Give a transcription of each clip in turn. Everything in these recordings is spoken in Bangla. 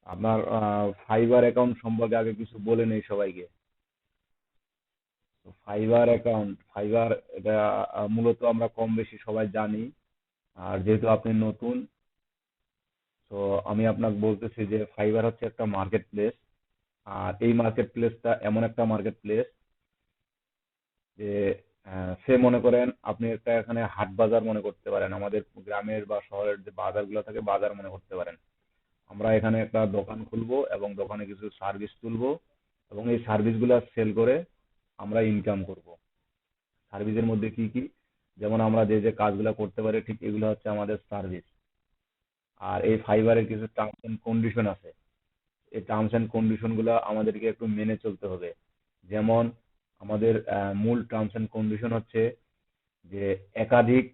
আপনার ফাইবার অ্যাকাউন্ট সম্পর্কে আগে কিছু বলে নেই সবাইকে। তো ফাইবার এটা মূলত আমরা কম বেশি সবাই জানি। আর যেহেতু আপনি নতুন, তো আমি আপনাকে বলতেছি যে ফাইবার হচ্ছে একটা মার্কেট প্লেস। আর এই মার্কেট প্লেসটা এমন একটা মার্কেট প্লেস যে সে মনে করেন আপনি একটা এখানে হাট বাজার মনে করতে পারেন, আমাদের গ্রামের বা শহরের যে বাজারগুলো থাকে বাজার মনে করতে পারেন। আমরা এখানে একটা দোকান খুলবো এবং দোকানে কিছু সার্ভিস তুলবো এবং এই সার্ভিসগুলো সেল করে আমরা ইনকাম করব। সার্ভিসের মধ্যে কি কি, যেমন আমরা যে যে কাজগুলো করতে পারি ঠিক এগুলো হচ্ছে আমাদের সার্ভিস। আর এই ফাইবারের কিছু টার্মস এন্ড কন্ডিশন আছে। এই টার্মস এন্ড কন্ডিশন গুলো আমাদেরকে একটু মেনে চলতে হবে। যেমন আমাদের মূল টার্মস এন্ড কন্ডিশন হচ্ছে যে একাধিক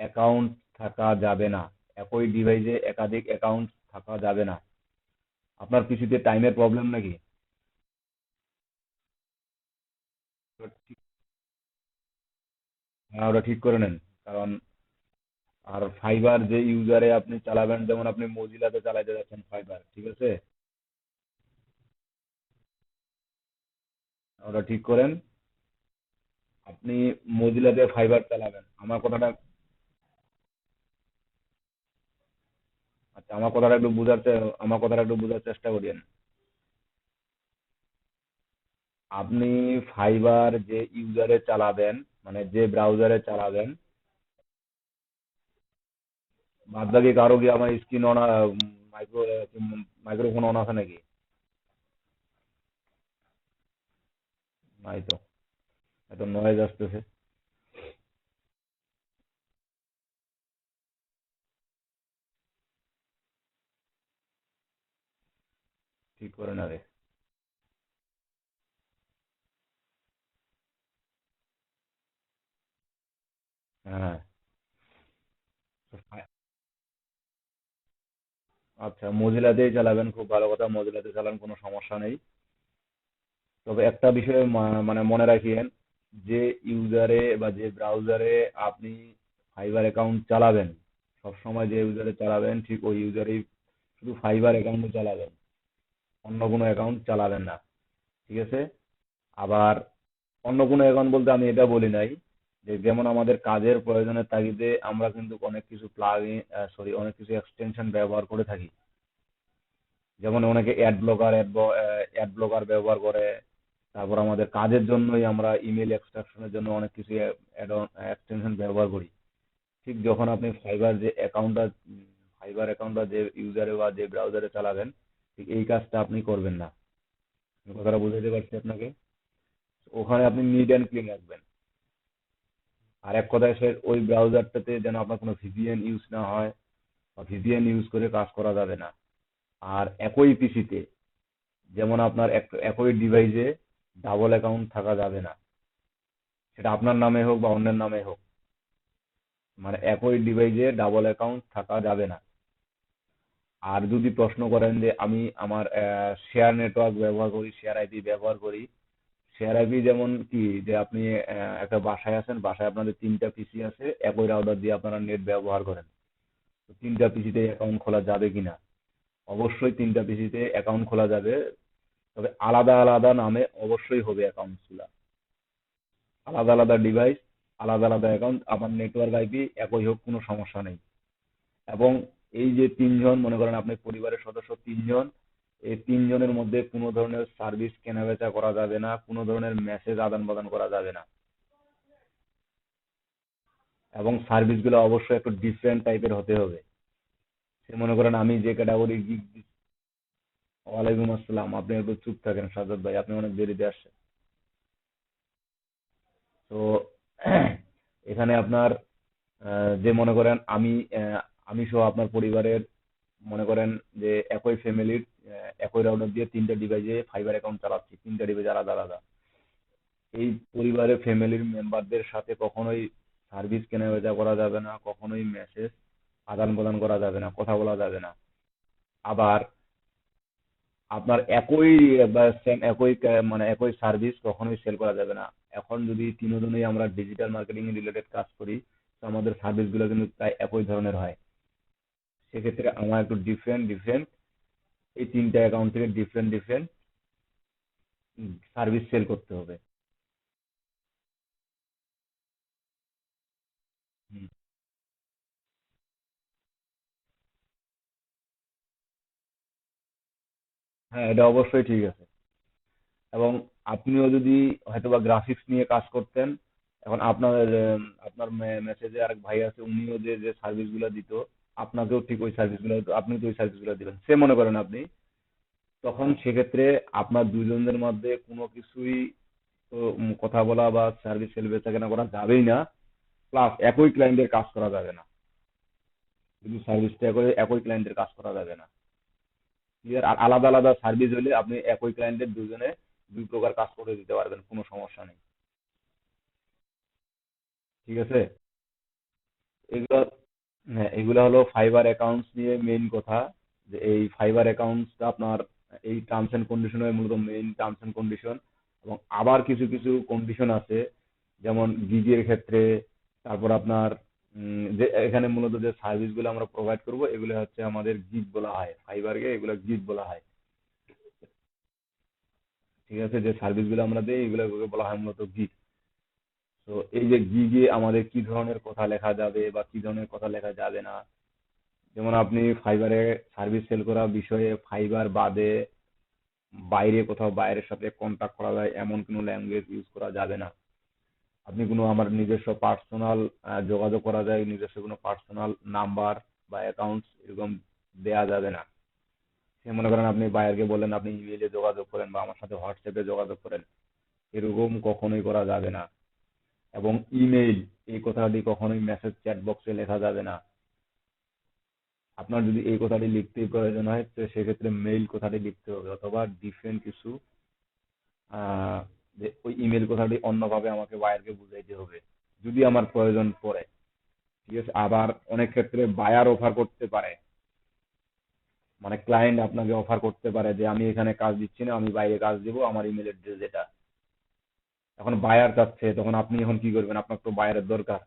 অ্যাকাউন্ট থাকা যাবে না, একই ডিভাইসে একাধিক অ্যাকাউন্ট থাকা যাবে না। আপনার পিসিতে টাইমের প্রবলেম নাকি? ওটা হ্যাঁ, ওটা ঠিক করে নেন। কারণ আর ফাইবার যে ইউজারে আপনি চালাবেন, যেমন আপনি মজিলাতে চালাতে যাচ্ছেন ফাইবার, ঠিক আছে? ওটা ঠিক করেন। আপনি মজিলাতে ফাইবার চালাবেন, আচ্ছা আমার কথাটা একটু বোঝার চেষ্টা করেন। আপনি ফাইবার যে ইউজারে চালাবেন, মানে যে ব্রাউজারে চালাবেন, বাদ বাকি কারো কি আমার screen on, micro microphone on আছে নাকি? নাই তো, এত নয়েজ আসতেছে। ঠিক করে না রে। হ্যাঁ। তো আচ্ছা, মজিলাতেই চালাবেন, খুব ভালো কথা, মজিলাতে চালান, কোনো সমস্যা নেই। তবে একটা বিষয় মানে মনে রাখিয়েন, যে ইউজারে বা যে ব্রাউজারে আপনি ফাইবার অ্যাকাউন্ট চালাবেন, সব সময় যে ইউজারে চালাবেন ঠিক ওই ইউজারেই শুধু ফাইবার অ্যাকাউন্ট চালাবেন, অন্য কোনো অ্যাকাউন্ট চালাবেন না, ঠিক আছে? আবার অন্য কোনো অ্যাকাউন্ট বলতে আমি এটা বলি নাই, যে যেমন আমাদের কাজের প্রয়োজনের তাগিদে আমরা কিন্তু অনেক কিছু অনেক কিছু এক্সটেনশন ব্যবহার করে থাকি। যেমন অনেকে অ্যাড ব্লকার ব্যবহার করে। তারপর আমাদের কাজের জন্যই আমরা ইমেল এক্সট্রাকশনের জন্য অনেক কিছু এক্সটেনশন ব্যবহার করি। ঠিক যখন আপনি ফাইবার অ্যাকাউন্টটা যে ইউজারে বা যে ব্রাউজারে চালাবেন, ঠিক এই কাজটা আপনি করবেন না। আমি কথাটা বুঝাতে পারছি আপনাকে? ওখানে আপনি নিট অ্যান্ড ক্লিন রাখবেন। আর এক কথায় সে ওই ব্রাউজারটাতে যেন আপনার কোনো ভিপিএন ইউজ না হয়, বা ভিপিএন ইউজ করে কাজ করা যাবে না। আর একই পিসিতে, যেমন আপনার একই ডিভাইসে ডাবল অ্যাকাউন্ট থাকা যাবে না, সেটা আপনার নামে হোক বা অন্যের নামে হোক। মানে একই ডিভাইসে ডাবল অ্যাকাউন্ট থাকা যাবে না। আর যদি প্রশ্ন করেন যে আমি আমার শেয়ার নেটওয়ার্ক ব্যবহার করি, শেয়ার আইপি ব্যবহার করি, শেয়ার আইপি যেমন কি, যে আপনি একটা বাসায় আছেন, বাসায় আপনাদের 3টা পিসি আছে, একই রাউটার দিয়ে আপনারা নেট ব্যবহার করেন। তো 3টা পিসিতে অ্যাকাউন্ট খোলা যাবে কিনা? অবশ্যই 3টা পিসিতে অ্যাকাউন্ট খোলা যাবে। তবে আলাদা আলাদা নামে অবশ্যই হবে অ্যাকাউন্ট খোলা। আলাদা আলাদা ডিভাইস, আলাদা আলাদা অ্যাকাউন্ট, আমার নেটওয়ার্ক আইপি একই হোক, কোনো সমস্যা নেই। এবং এই যে তিনজন, মনে করেন আপনি পরিবারের সদস্য তিনজন, এই তিনজনের মধ্যে কোনো ধরনের সার্ভিস কেনাবেচা করা যাবে না, কোনো ধরনের মেসেজ আদান প্রদান করা যাবে না। এবং সার্ভিসগুলো অবশ্যই একটু ডিফারেন্ট টাইপের হতে হবে। সে মনে করেন আমি যে ক্যাটাগরি গিগ। ওয়ালাইকুম আসসালাম, আপনি একটু চুপ থাকেন সাজ্জাদ ভাই, আপনি অনেক দেরিতে আসছেন। তো এখানে আপনার যে মনে করেন আমি সহ আপনার পরিবারের, মনে করেন যে একই ফ্যামিলির একই রাউটার দিয়ে 3টা ডিভাইসে ফাইবার অ্যাকাউন্ট চালাচ্ছি, 3টা ডিভাইস আলাদা আলাদা। এই পরিবারের ফ্যামিলির মেম্বারদের সাথে কখনোই সার্ভিস কেনাবেচা করা যাবে না, কখনোই মেসেজ আদান প্রদান করা যাবে না, কথা বলা যাবে না। আবার আপনার একই বা সেম একই মানে একই সার্ভিস কখনোই সেল করা যাবে না। এখন যদি তিনজনেই আমরা ডিজিটাল মার্কেটিং রিলেটেড কাজ করি, তো আমাদের সার্ভিসগুলো কিন্তু প্রায় একই ধরনের হয়। সেক্ষেত্রে আমার একটু ডিফারেন্ট ডিফারেন্ট এই তিনটা অ্যাকাউন্ট থেকে ডিফারেন্ট ডিফারেন্ট সার্ভিস সেল করতে হবে। হুম। হ্যাঁ, এটা অবশ্যই ঠিক আছে। এবং আপনিও যদি হয়তোবা গ্রাফিক্স নিয়ে কাজ করতেন, এখন আপনার মেসেজে আরেক ভাই আছে, উনিও যে যে সার্ভিসগুলো দিত, আপনাকেও ঠিক ওই সার্ভিসগুলো, আপনি তো ওই সার্ভিসগুলো দিবেন, সে মনে করেন আপনি, তখন সেক্ষেত্রে আপনার দুজনের মধ্যে কোনো কিছুই তো কথা বলা বা সার্ভিস সেল বেচা কেনা করা যাবেই না, প্লাস একই ক্লায়েন্টের কাজ করা যাবে না। যদি সার্ভিসটা করে একই ক্লায়েন্টের কাজ করা যাবে না, ক্লিয়ার। আর আলাদা আলাদা সার্ভিস হলে আপনি একই ক্লায়েন্টের দুজনে দুই প্রকার কাজ করে দিতে পারবেন, কোনো সমস্যা নেই। ঠিক আছে। এগুলো, হ্যাঁ, এগুলো হলো ফাইবার অ্যাকাউন্টস নিয়ে মেইন কথা। যে এই ফাইবার অ্যাকাউন্টসটা আপনার এই টার্মস এন্ড কন্ডিশনের মূলত মেইন টার্মস এন্ড কন্ডিশন, এবং আবার কিছু কিছু কন্ডিশন আছে, যেমন গিগের ক্ষেত্রে। তারপর আপনার যে এখানে মূলত যে সার্ভিসগুলো আমরা প্রোভাইড করব, এগুলো হচ্ছে আমাদের গিগ বলা হয়, ফাইবারকে এগুলো গিগ বলা হয়। ঠিক আছে, যে সার্ভিসগুলো আমরা দিই এগুলো বলা হয় মূলত গিগ। তো এই যে গিগে আমাদের কি ধরনের কথা লেখা যাবে বা কি ধরনের কথা লেখা যাবে না, যেমন আপনি ফাইবারে সার্ভিস সেল করা বিষয়ে ফাইবার বাদে বাইরে কোথাও বাইরের সাথে কন্ট্যাক্ট করা যায় এমন কোনো ল্যাঙ্গুয়েজ ইউজ করা যাবে না। আপনি কোনো আমার নিজস্ব পার্সোনাল যোগাযোগ করা যায়, নিজস্ব কোনো পার্সোনাল নাম্বার বা অ্যাকাউন্টস এরকম দেয়া যাবে না। সে মনে করেন আপনি বাইরকে বললেন আপনি ইমেইলে যোগাযোগ করেন বা আমার সাথে হোয়াটসঅ্যাপে যোগাযোগ করেন, এরকম কখনোই করা যাবে না। এবং ইমেইল, এই কথাটি কখনোই মেসেজ চ্যাট বক্সে লেখা যাবে না। আপনার যদি এই কথাটি লিখতে প্রয়োজন হয় তো সেক্ষেত্রে মেইল কথাটি লিখতে হবে, অথবা ডিফারেন্ট কিছু আহ, যে ওই ইমেল কথাটি অন্যভাবে আমাকে বায়ারকে বুঝাইতে হবে যদি আমার প্রয়োজন পড়ে। ঠিক আছে। আবার অনেক ক্ষেত্রে বায়ার অফার করতে পারে, মানে ক্লায়েন্ট আপনাকে অফার করতে পারে যে আমি এখানে কাজ দিচ্ছি না, আমি বাইরে কাজ দিব, আমার ইমেল অ্যাড্রেস এটা। এখন বায়ার চাচ্ছে, তখন আপনি এখন কি করবেন, আপনার তো বায়ারের দরকার।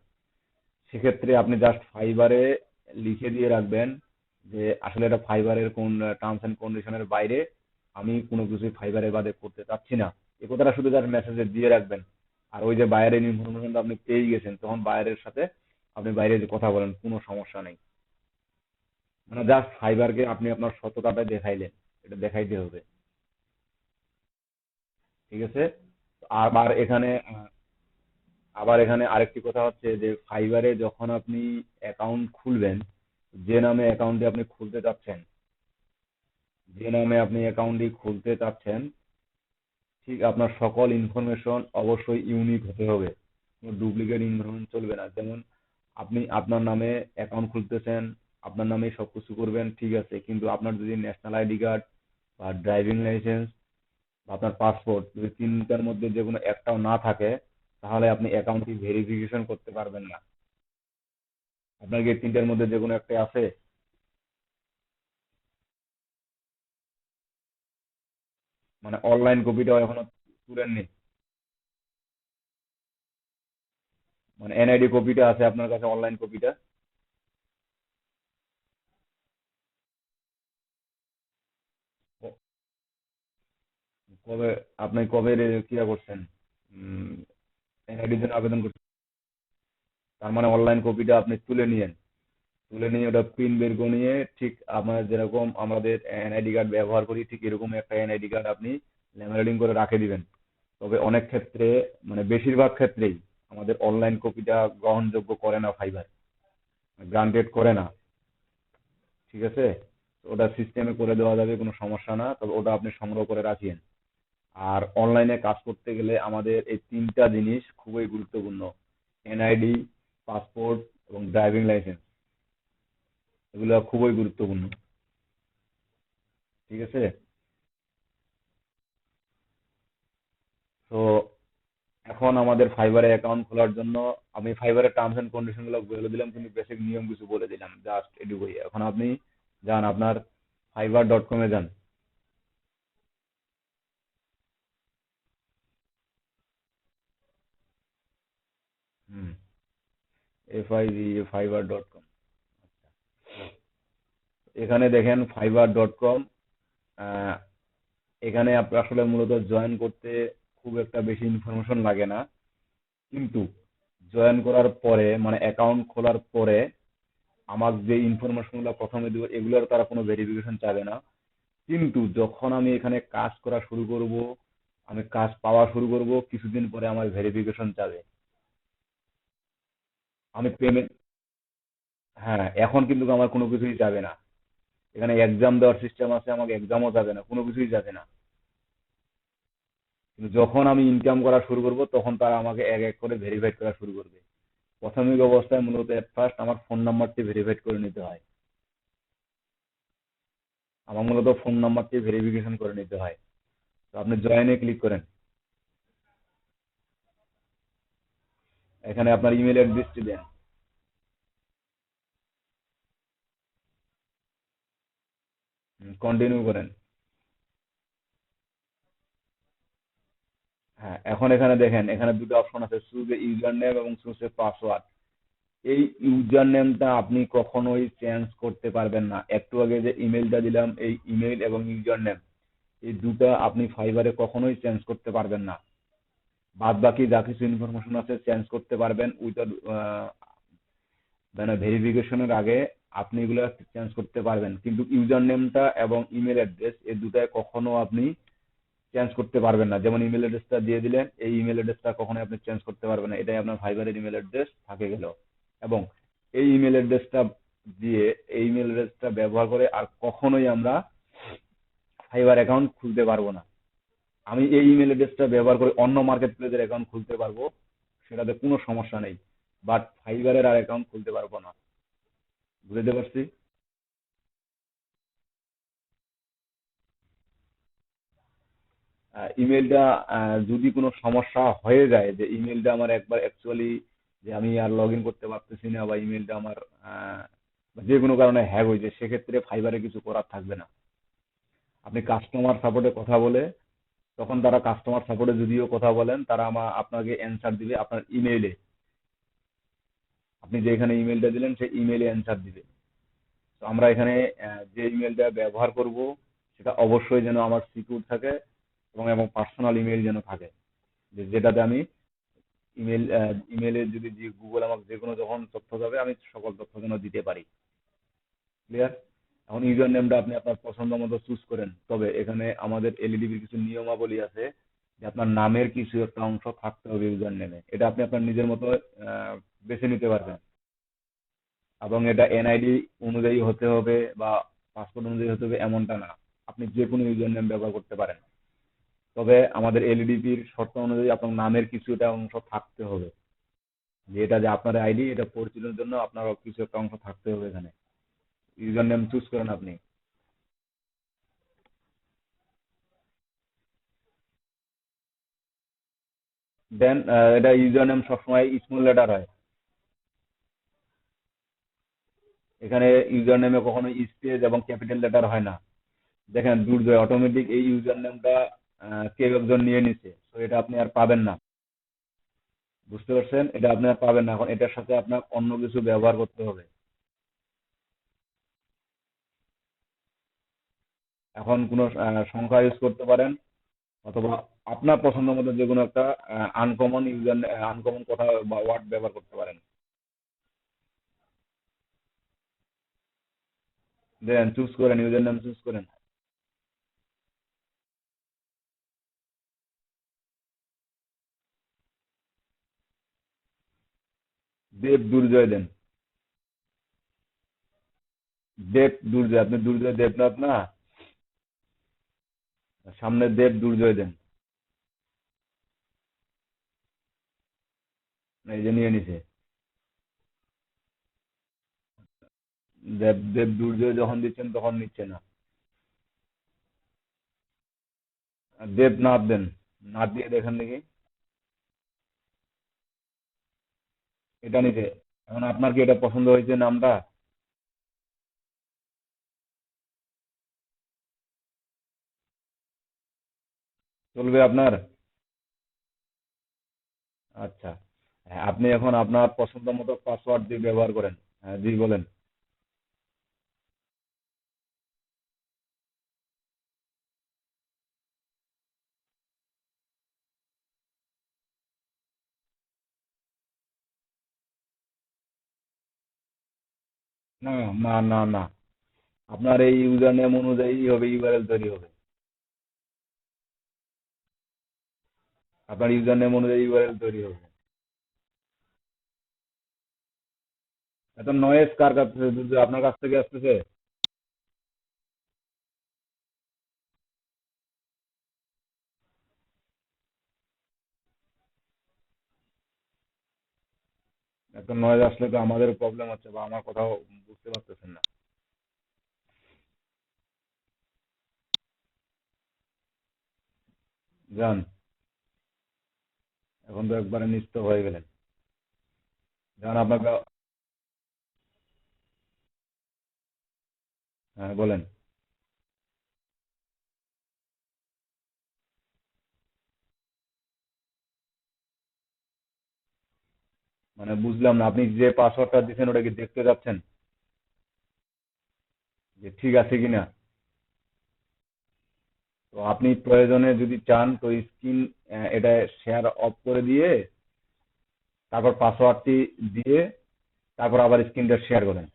সেক্ষেত্রে আপনি জাস্ট ফাইবারে লিখে দিয়ে রাখবেন যে আসলে এটা ফাইবারের কোন টার্মস এন্ড কন্ডিশনের বাইরে, আমি কোনো কিছুই ফাইবারের বাদে করতে চাচ্ছি না। এই কথাটা শুধু জাস্ট মেসেজে দিয়ে রাখবেন। আর ওই যে বাইরের ইনফরমেশনটা আপনি পেয়ে গেছেন, তখন বাইরের সাথে আপনি বাইরে যে কথা বলেন, কোনো সমস্যা নেই। মানে জাস্ট ফাইবারকে আপনি আপনার সততাটা দেখাইলেন, এটা দেখাইতে হবে। ঠিক আছে। আবার এখানে আবার এখানে আরেকটি কথা হচ্ছে যে ফাইবারে যখন আপনি অ্যাকাউন্ট খুলবেন, যে নামে অ্যাকাউন্টটি আপনি খুলতে চাচ্ছেন, যে নামে আপনি অ্যাকাউন্টটি খুলতে চাচ্ছেন, ঠিক আপনার সকল ইনফরমেশন অবশ্যই ইউনিক হতে হবে, কোনো ডুপ্লিকেট ইনফরমেশন চলবে না। যেমন আপনি আপনার নামে অ্যাকাউন্ট খুলতেছেন, আপনার নামে সবকিছু করবেন, ঠিক আছে, কিন্তু আপনার যদি ন্যাশনাল আইডি কার্ড বা ড্রাইভিং লাইসেন্স বা আপনার পাসপোর্ট যদি তিনটার মধ্যে যে কোনো একটাও না থাকে, তাহলে আপনি অ্যাকাউন্টটি ভেরিফিকেশন করতে পারবেন না। আপনার কি এই তিনটার মধ্যে যে কোনো একটা আছে? মানে অনলাইন কপিটাও এখনো তুলেননি? মানে এনআইডি কপিটা আছে আপনার কাছে, অনলাইন কপিটা? কবে, আপনি কবে কিয়া করছেন, এনআইডির জন্য আবেদন করছেন? তার মানে অনলাইন কপিটা আপনি তুলে নিয়েন, তুলে নিয়ে ওটা প্রিন্ট বের করে নিয়ে, ঠিক আমরা যেরকম আমাদের এনআইডি কার্ড ব্যবহার করি ঠিক এরকম একটা এনআইডি কার্ড আপনি ল্যামিনেটিং করে রাখে দিবেন। তবে অনেক ক্ষেত্রে, মানে বেশিরভাগ ক্ষেত্রেই আমাদের অনলাইন কপিটা গ্রহণযোগ্য করে না ফাইবার, গ্রান্টেড করে না। ঠিক আছে। তো ওটা সিস্টেমে করে দেওয়া যাবে, কোনো সমস্যা না, তবে ওটা আপনি সংগ্রহ করে রাখিয়েন। আর অনলাইনে কাজ করতে গেলে আমাদের এই তিনটা জিনিস খুবই গুরুত্বপূর্ণ: এনআইডি, পাসপোর্ট এবং ড্রাইভিং লাইসেন্স। এগুলো খুবই গুরুত্বপূর্ণ। ঠিক আছে। তো এখন আমাদের ফাইবারে অ্যাকাউন্ট খোলার জন্য আমি ফাইবারের টার্মস এন্ড কন্ডিশন গুলো বলে দিলাম, কিন্তু বেসিক নিয়ম কিছু বলে দিলাম, জাস্ট এটুকুই। এখন আপনি যান আপনার fiverr.com-এ যান। হুম। fiverr.com। এখানে দেখেন fiverr.com, আহ, এখানে আসলে মূলত জয়েন করতে খুব একটা বেশি ইনফরমেশন লাগে না, কিন্তু জয়েন করার পরে মানে অ্যাকাউন্ট খোলার পরে আমার যে ইনফরমেশন গুলো প্রথমে দিব এগুলোর তারা কোনো ভেরিফিকেশন চাবে না। কিন্তু যখন আমি এখানে কাজ করা শুরু করব, আমি কাজ পাওয়া শুরু করব, কিছুদিন পরে আমার ভেরিফিকেশন চাবে। আমি পেমেন্ট, হ্যাঁ, এখন কিন্তু আমার কোনো কিছুই যাবে না। এখানে এক্সাম দেওয়ার সিস্টেম আছে, আমাকে এক্সামও যাবে না, কোনো কিছুই যাবে না। কিন্তু যখন আমি ইনকাম করা শুরু করব তখন তারা আমাকে এক এক করে ভেরিফাই করা শুরু করবে। প্রাথমিক অবস্থায় মূলত এট ফার্স্ট আমার ফোন নাম্বারটি ভেরিফাই করে নিতে হয়। আমার মূলত ফোন নাম্বারটি ভেরিফিকেশন করে নিতে হয়। তো আপনি জয়েনে ক্লিক করেন। এখানে আপনার ইমেল অ্যাড্রেসটি দেন। কন্টিনিউ করেন। হ্যাঁ, এখন এখানে দেখেন, এখানে দুটো অপশন আছে, চুজ এ ইউজার নেম এবং চুজ এ পাসওয়ার্ড। এই ইউজার নেমটা আপনি কখনোই চেঞ্জ করতে পারবেন না। একটু আগে যে ইমেলটা দিলাম, এই ইমেল এবং ইউজার নেম এই দুটো আপনি ফাইবারে কখনোই চেঞ্জ করতে পারবেন না। বাদ বাকি যা কিছু ইনফরমেশন আছে চেঞ্জ করতে পারবেন উইথাউট, মানে ভেরিফিকেশনের আগে আপনি এগুলো চেঞ্জ করতে পারবেন, কিন্তু ইউজার নেমটা এবং ইমেল অ্যাড্রেস এই দুটায় কখনো আপনি চেঞ্জ করতে পারবেন না। যেমন ইমেল অ্যাড্রেসটা দিয়ে দিলেন, এই ইমেল অ্যাড্রেসটা কখনোই আপনি চেঞ্জ করতে পারবেন না, এটাই আপনার ফাইবারের ইমেল অ্যাড্রেস থাকে গেল। এবং এই ইমেল অ্যাড্রেসটা দিয়ে, এই ইমেল অ্যাড্রেসটা ব্যবহার করে আর কখনোই আমরা ফাইবার অ্যাকাউন্ট খুলতে পারবো না। আমি এই ইমেল অ্যাড্রেসটা ব্যবহার করে অন্য মার্কেট প্লেসের অ্যাকাউন্ট খুলতে পারবো, সেটাতে কোনো সমস্যা নেই, বাট ফাইবারের আর অ্যাকাউন্ট খুলতে পারবো না। বুঝতে পারছি? ইমেলটা যদি কোনো সমস্যা হয়ে যায়, যে ইমেলটা আমার একবার অ্যাকচুয়ালি যে আমি আর লগ ইন করতে পারতেছি না, বা ইমেলটা আমার যে কোনো কারণে হ্যাক হয়েছে, সেক্ষেত্রে ফাইবারে কিছু করার থাকবে না। আপনি কাস্টমার সাপোর্টে কথা বলে, তখন তারা কাস্টমার সাপোর্টে যদিও কথা বলেন, তারা আপনাকে অ্যান্সার দিবে আপনার ইমেইলে। আপনি যে এখানে ইমেলটা দিলেন সেই ইমেইলে অ্যান্সার দিবে। তো আমরা এখানে যে ইমেলটা ব্যবহার করব সেটা অবশ্যই যেন আমার সিকিউর থাকে, এবং এবং পার্সোনাল ইমেল যেন থাকে, যেটাতে আমি ইমেলে যদি গুগল আমাকে যে কোনো যখন তথ্য যাবে আমি সকল তথ্য যেন দিতে পারি। ক্লিয়ার? এখন ইউজার নেমটা আপনি আপনার পছন্দ মতো চুজ করেন, তবে এখানে আমাদের এলইডিবির কিছু নিয়মাবলী আছে, যে আপনার নামের কিছু একটা অংশ থাকতে হবে ইউজার নেমে, এটা আপনি আপনার নিজের মতো বেছে নিতে পারবেন। এবং এটা এনআইডি অনুযায়ী হতে হবে বা পাসপোর্ট অনুযায়ী হতে হবে এমনটা না, আপনি যে কোনো ইউজার নেম ব্যবহার করতে পারেন। তবে আমাদের এলইডিপির শর্ত অনুযায়ী আপনার নামের কিছু একটা অংশ থাকতে হবে, যে এটা যে আপনার আইডি, এটা পরিচালনার জন্য আপনার কিছু একটা অংশ থাকতে হবে এখানে। ইউজার নেম চুজ করেন আপনি। দেন এটা ইউজার নেম সবসময় স্মল লেটার হয়। এখানে ইউজার নেমে কখনো স্পেস এবং ক্যাপিটাল লেটার হয় না। দেখেন দুর্জয় অটোমেটিক এই ইউজার নেমটা কেউ একজন নিয়ে নিছে, তো এটা আপনি আর পাবেন না। বুঝতে পারছেন? এটা আপনি আর পাবেন না, এখন এটার সাথে আপনার অন্য কিছু ব্যবহার করতে হবে। এখন কোনো সংখ্যা ইউজ করতে পারেন, অথবা আপনার পছন্দ মতো যে কোনো একটা আনকমন কথা বা ওয়ার্ড ব্যবহার করতে পারেন। দেন চুজ করেন, ইউজার নেম চুজ করেন। দেব দুর্জয় দেন। দেব দুর্জয়, আপনি দুর্জয় দেবনাথ না, সামনে দেব দুর্জয় দেন। এই যে নিয়ে নিছে। দেব দেব দুর্জয় যখন দিচ্ছেন তখন নিচ্ছে না। দেবনাথ দেন। নাথ দিয়ে দেখেন দেখি। এটা নিছে। এখন আপনার কি এটা পছন্দ হয়েছে নামটা? চলবে আপনার? আচ্ছা। হ্যাঁ, আপনি এখন আপনার পছন্দ মতো পাসওয়ার্ড দিয়ে ব্যবহার করেন। হ্যাঁ, জি বলেন। না, না, না, না, আপনার এই ইউজার নেম অনুযায়ী হবে ইউআরএল তৈরি হবে। আপনার ইউজার নেম অনুযায়ী ইউআরএল তৈরি হবে। এত নয়েজ কার কাছ থেকে? আপনার কাছ থেকে আসতেছে? এত নয়েজ আসলে তো আমাদের প্রবলেম হচ্ছে, বা আমার কথাও বুঝতে পারতেছেন না। যান, এখন তো একবারে নিস্তেজ হয়ে গেলেন। যান আপনাকে। হ্যাঁ, বলেন। মানে বুঝলাম না, আপনি যে পাসওয়ার্ডটা দিচ্ছেন ওটা কি দেখতে যাচ্ছেন যে ঠিক আছে কিনা? তো আপনি প্রয়োজনে যদি চান তো স্ক্রিন এটা শেয়ার অফ করে দিয়ে তারপর পাসওয়ার্ডটি দিয়ে তারপর আবার স্ক্রিনটা শেয়ার করেন।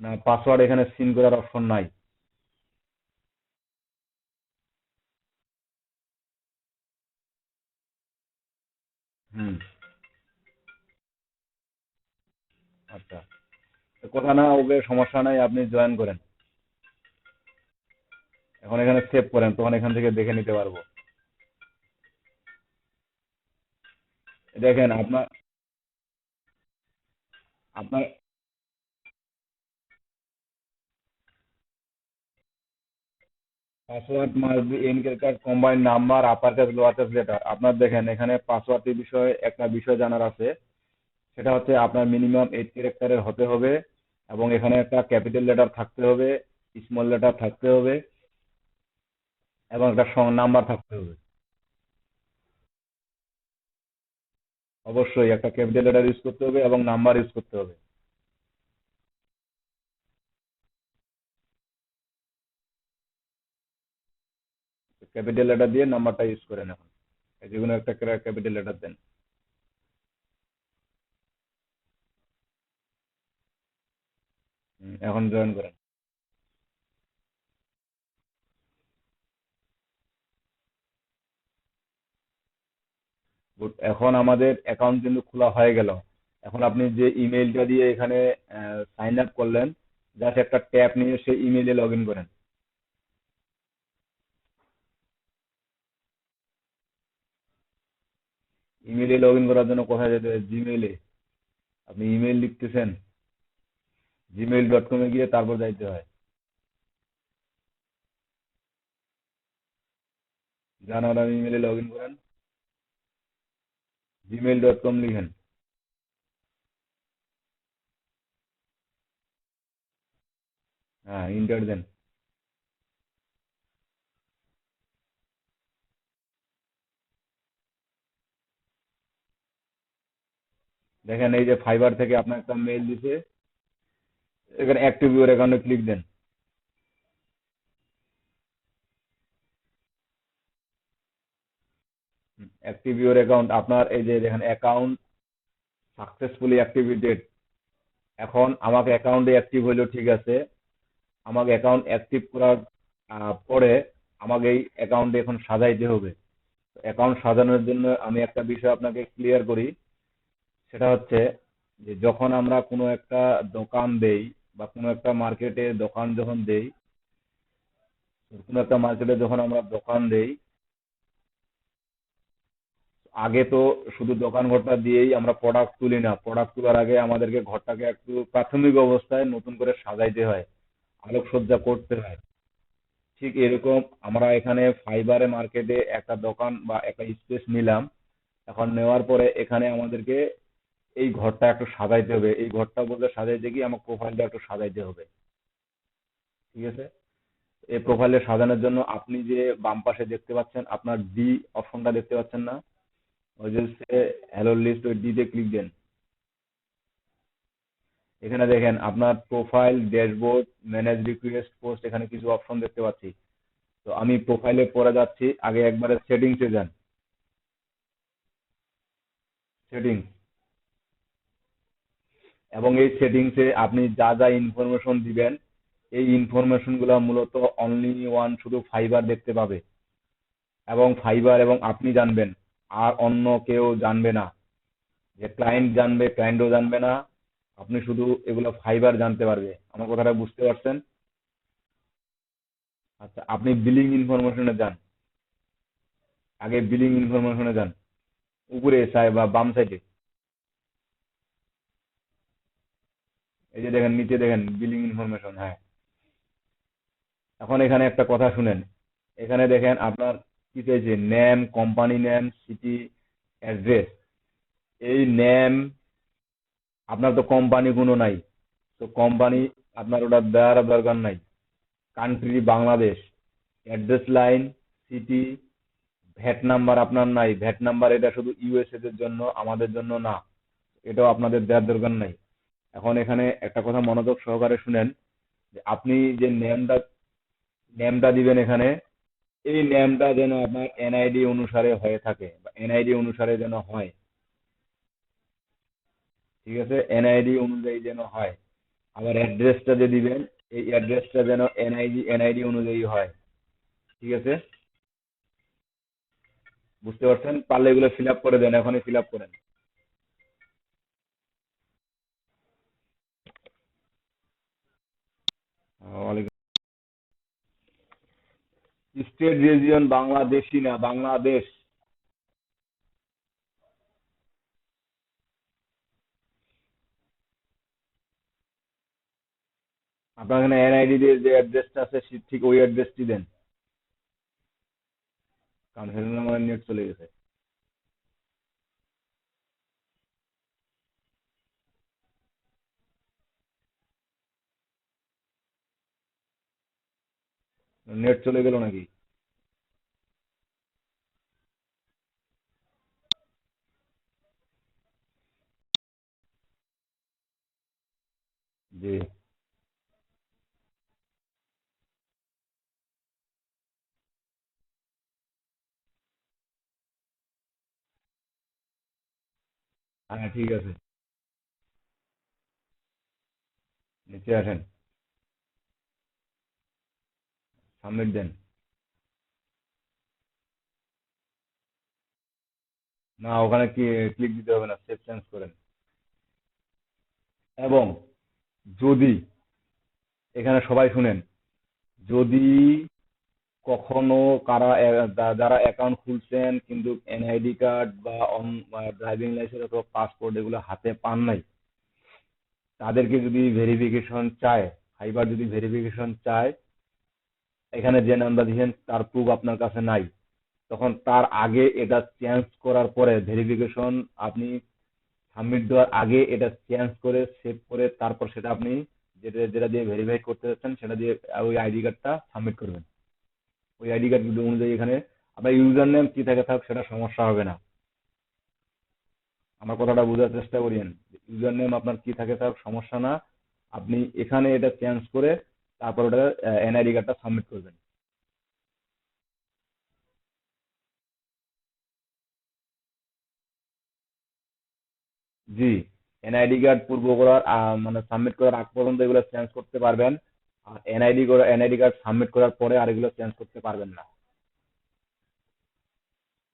না, পাসওয়ার্ড এখানে সিন করার অপশন নাই। হুম। আচ্ছা, তো কথা না, ওকে সমস্যা নাই, আপনি জয়েন করেন। এখন এখানে সেভ করেন, তখন এখান থেকে দেখে নিতে পারবো। দেখেন আপনার আপনার password must be encrypted combined number upper case lower case letter. আপনার দেখেন এখানে পাসওয়ার্ডটির বিষয়ে একটা বিষয় জানার আছে। সেটা হচ্ছে আপনার মিনিমাম 8 ক্যারেক্টারের হতে হবে, এবং এখানে একটা ক্যাপিটাল লেটার থাকতে হবে, স্মল লেটার থাকতে হবে, এবং একটা নাম্বার থাকতে হবে। অবশ্যই একটা ক্যাপিটাল লেটার ইউজ করতে হবে এবং নাম্বার ইউজ করতে হবে। ক্যাপিটাল লেটার দিয়ে নাম্বারটা ইউজ করেন এখন। যে কোনো একটা ক্যাপিটাল লেটার দেন। এখন জয়েন করেন। গুড, এখন আমাদের অ্যাকাউন্ট কিন্তু খোলা হয়ে গেল। এখন আপনি যে ইমেইলটা দিয়ে এখানে সাইন আপ করলেন, জাস্ট একটা ট্যাপ নিয়ে সেই ইমেইলে লগ ইন করেন। ইমেইলে লগ ইন করার জন্য কোথায় যেতে হয়? জিমেইলে। আপনি ইমেইল লিখতেছেন, gmail.com এ গিয়ে তারপর যাইতে হয়। যান, আপনার ইমেইলে লগ ইন করেন, gmail.com লিখেন। হ্যাঁ, ইন্টার দেন। দেখেন এই যে ফাইবার থেকে আপনার একটা মেইল দিছে, এখানে অ্যাক্টিভ ইউর অ্যাকাউন্টে ক্লিক দেন। অ্যাক্টিভ ইউর অ্যাকাউন্ট, আপনার এই যে দেখেন অ্যাকাউন্ট সাকসেসফুলি অ্যাক্টিভেটেড। এখন আমাকে অ্যাকাউন্টে অ্যাক্টিভ হইলো, ঠিক আছে। আমাকে অ্যাকাউন্ট অ্যাক্টিভ করার পরে আমাকে এই অ্যাকাউন্টে এখন সাজাইতে হবে। অ্যাকাউন্ট সাজানোর জন্য আমি একটা বিষয় আপনাকে ক্লিয়ার করি। সেটা হচ্ছে যে যখন আমরা কোনো একটা দোকান দেই বা কোনো একটা মার্কেটে দোকান যখন দেই, কোনো একটা মার্কেটে যখন আমরা দোকান দেই, আগে তো শুধু দোকান ঘরটা দিয়েই আমরা প্রোডাক্ট তুলি না। প্রোডাক্ট তোলার আগে আমাদেরকে ঘরটাকে একটু প্রাথমিক অবস্থায় নতুন করে সাজাইতে হয়, আলোকসজ্জা করতে হয়। ঠিক এরকম আমরা এখানে ফাইবারে মার্কেটে একটা দোকান বা একটা স্পেস নিলাম। এখন নেওয়ার পরে এখানে আমাদেরকে এই ঘরটা একটু সাজাইতে হবে। এই ঘরটা বলতে সাজাইতে গিয়ে আমার প্রোফাইলটা একটু সাজাইতে হবে। ঠিক আছে? এই প্রোফাইলে সাজানোর জন্য আপনি যে বাম পাশে দেখতে পাচ্ছেন, আপনার ডি অপশনটা দেখতে পাচ্ছেন না? ওই যে হ্যালো লিস্ট, ওই ডি তে ক্লিক দেন। এখানে দেখেন আপনার profile, dashboard, manage request, post, এখানে কিছু অপশন দেখতে পাচ্ছি। তো আমি প্রোফাইলে পরে যাচ্ছি, আগে একবারে সেটিংসে যান। সেটিংস, এবং এই সেটিংসে আপনি যা যা ইনফরমেশন দিবেন, এই ইনফরমেশন গুলা মূলত অনলি ওয়ান শুধু ফাইবার দেখতে পাবে, এবং ফাইবার এবং আপনি জানবেন, আর অন্য কেউ জানবে না। যে ক্লায়েন্ট জানবে, ক্লায়েন্টও জানবে না, আপনি শুধু এগুলো ফাইবার জানতে পারবে। আমার কথাটা বুঝতে পারছেন? আচ্ছা, আপনি বিলিং ইনফরমেশনে যান, আগে বিলিং ইনফরমেশনে যান, উপরে সাই বা বাম সাইডে, এই যে দেখেন নিচে দেখেন বিলিং ইনফরমেশন, হ্যাঁ। এখন এখানে একটা কথা শুনেন, এখানে দেখেন আপনার কি চাইছে, name, company name, city, address. এই নেম, আপনার তো কোম্পানি কোনো নাই, তো কোম্পানি আপনার ওটা দেওয়ার দরকার নাই। Country Bangladesh, address line, city, VAT number আপনার নাই, ভ্যাট নাম্বার এটা শুধু ইউএসএ দের জন্য, আমাদের জন্য না, এটাও আপনাদের দেওয়ার দরকার নাই। এখন এখানে একটা কথা মনোযোগ সহকারে শুনেন, যে আপনি যে নেমটা দিবেন এখানে, এই নেমটা যেন আপনার এনআইডি অনুসারে হয়ে থাকে, বা এনআইডি অনুসারে যেন হয়। ঠিক আছে, এনআইডি অনুযায়ী যেন হয়। আবার অ্যাড্রেসটা যে দিবেন, এই অ্যাড্রেসটা যেন এনআইডি অনুযায়ী হয়। ঠিক আছে, বুঝতে পারছেন? পারলে এগুলো ফিল আপ করে দেন, এখনই ফিল আপ করেন। স্টেট, রিজিয়ন বাংলাদেশি না, বাংলাদেশ। আপনার এখানে এনআইডি দিয়ে যে অ্যাড্রেসটা আছে ঠিক ওই অ্যাড্রেসটি দেন, কারণ সেজন্য আমার নেট চলে গেছে। নেট চলে গেল নাকি? জি। হ্যাঁ, ঠিক আছে, নিচে আসেন, সাবমিট দেন। না, ওখানে কি ক্লিক দিতে হবে না, সেভ চেঞ্জ করেন। এবং যদি, এখানে সবাই শুনেন, যদি কখনো যারা অ্যাকাউন্ট খুলছেন কিন্তু এনআইডি কার্ড বা ড্রাইভিং লাইসেন্স অথবা পাসপোর্ট এগুলো হাতে পান নাই, তাদেরকে যদি ভেরিফিকেশন চায়, ফাইবার যদি ভেরিফিকেশন চায়, এখানে যে নামটা দিয়েছেন তার প্রুফ আপনার কাছে নাই, তখন তার আগে এটা চেঞ্জ করার পরে ভেরিফিকেশন আপনি সাবমিট দেওয়ার আগে এটা চেঞ্জ করে সেভ করে তারপর সেটা আপনি যেটা যেটা দিয়ে ভেরিফাই করতে যাচ্ছেন সেটা দিয়ে ওই আইডি কার্ডটা সাবমিট করবেন। ওই আইডি কার্ড অনুযায়ী এখানে আপনার ইউজার নেম কি থাকে থাক সেটা সমস্যা হবে না। আমার কথাটা বোঝার চেষ্টা করিয়েন, ইউজার নেম আপনার কি থাকে থাক সমস্যা না, আপনি এখানে এটা চেঞ্জ করে তারপর ওটা এনআইডি কার্ডটা সাবমিট করবেন। জি, এনআইডি কার্ড পূর্ব করার মানে সাবমিট করার আগ পর্যন্ত এগুলো চেঞ্জ করতে পারবেন, আর এনআইডি কার্ড সাবমিট করার পরে আর এগুলো চেঞ্জ করতে পারবেন না।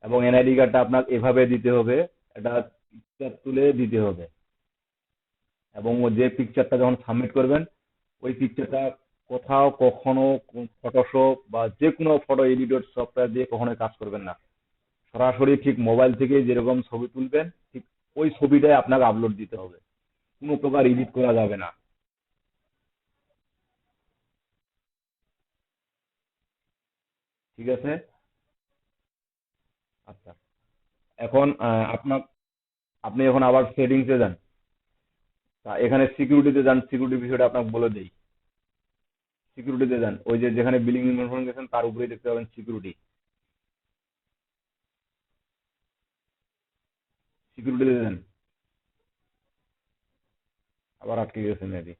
এবং এনআইডি কার্ডটা আপনার এভাবে দিতে হবে, এটা পিকচার তুলে দিতে হবে, এবং ও যে পিকচারটা যখন সাবমিট করবেন ওই পিকচারটা কোথাও কখনো ফটোশপ বা যে কোনো ফটো এডিটর সফটওয়্যার দিয়ে কখনো কাজ করবেন না। সরাসরি ঠিক মোবাইল থেকে যেরকম ছবি তুলবেন ঠিক ওই ছবিটাই আপনাকে আপলোড দিতে হবে, কোনো প্রকার এডিট করা যাবে না। ঠিক আছে? আচ্ছা, এখন আপনি এখন আবার সেটিংসে যান, তা এখানে সিকিউরিটিতে যান, সিকিউরিটি বিষয়টা আপনাকে বলে দেই। সিকিউরিটিতে যান, ওই যে যেখানে বিলিং ইনফরমেশন গেছেন তার উপরেই দেখতে পাবেন সিকিউরিটি। সিকিউরিটিতে যান, আবার আটকে গেছে মেবি।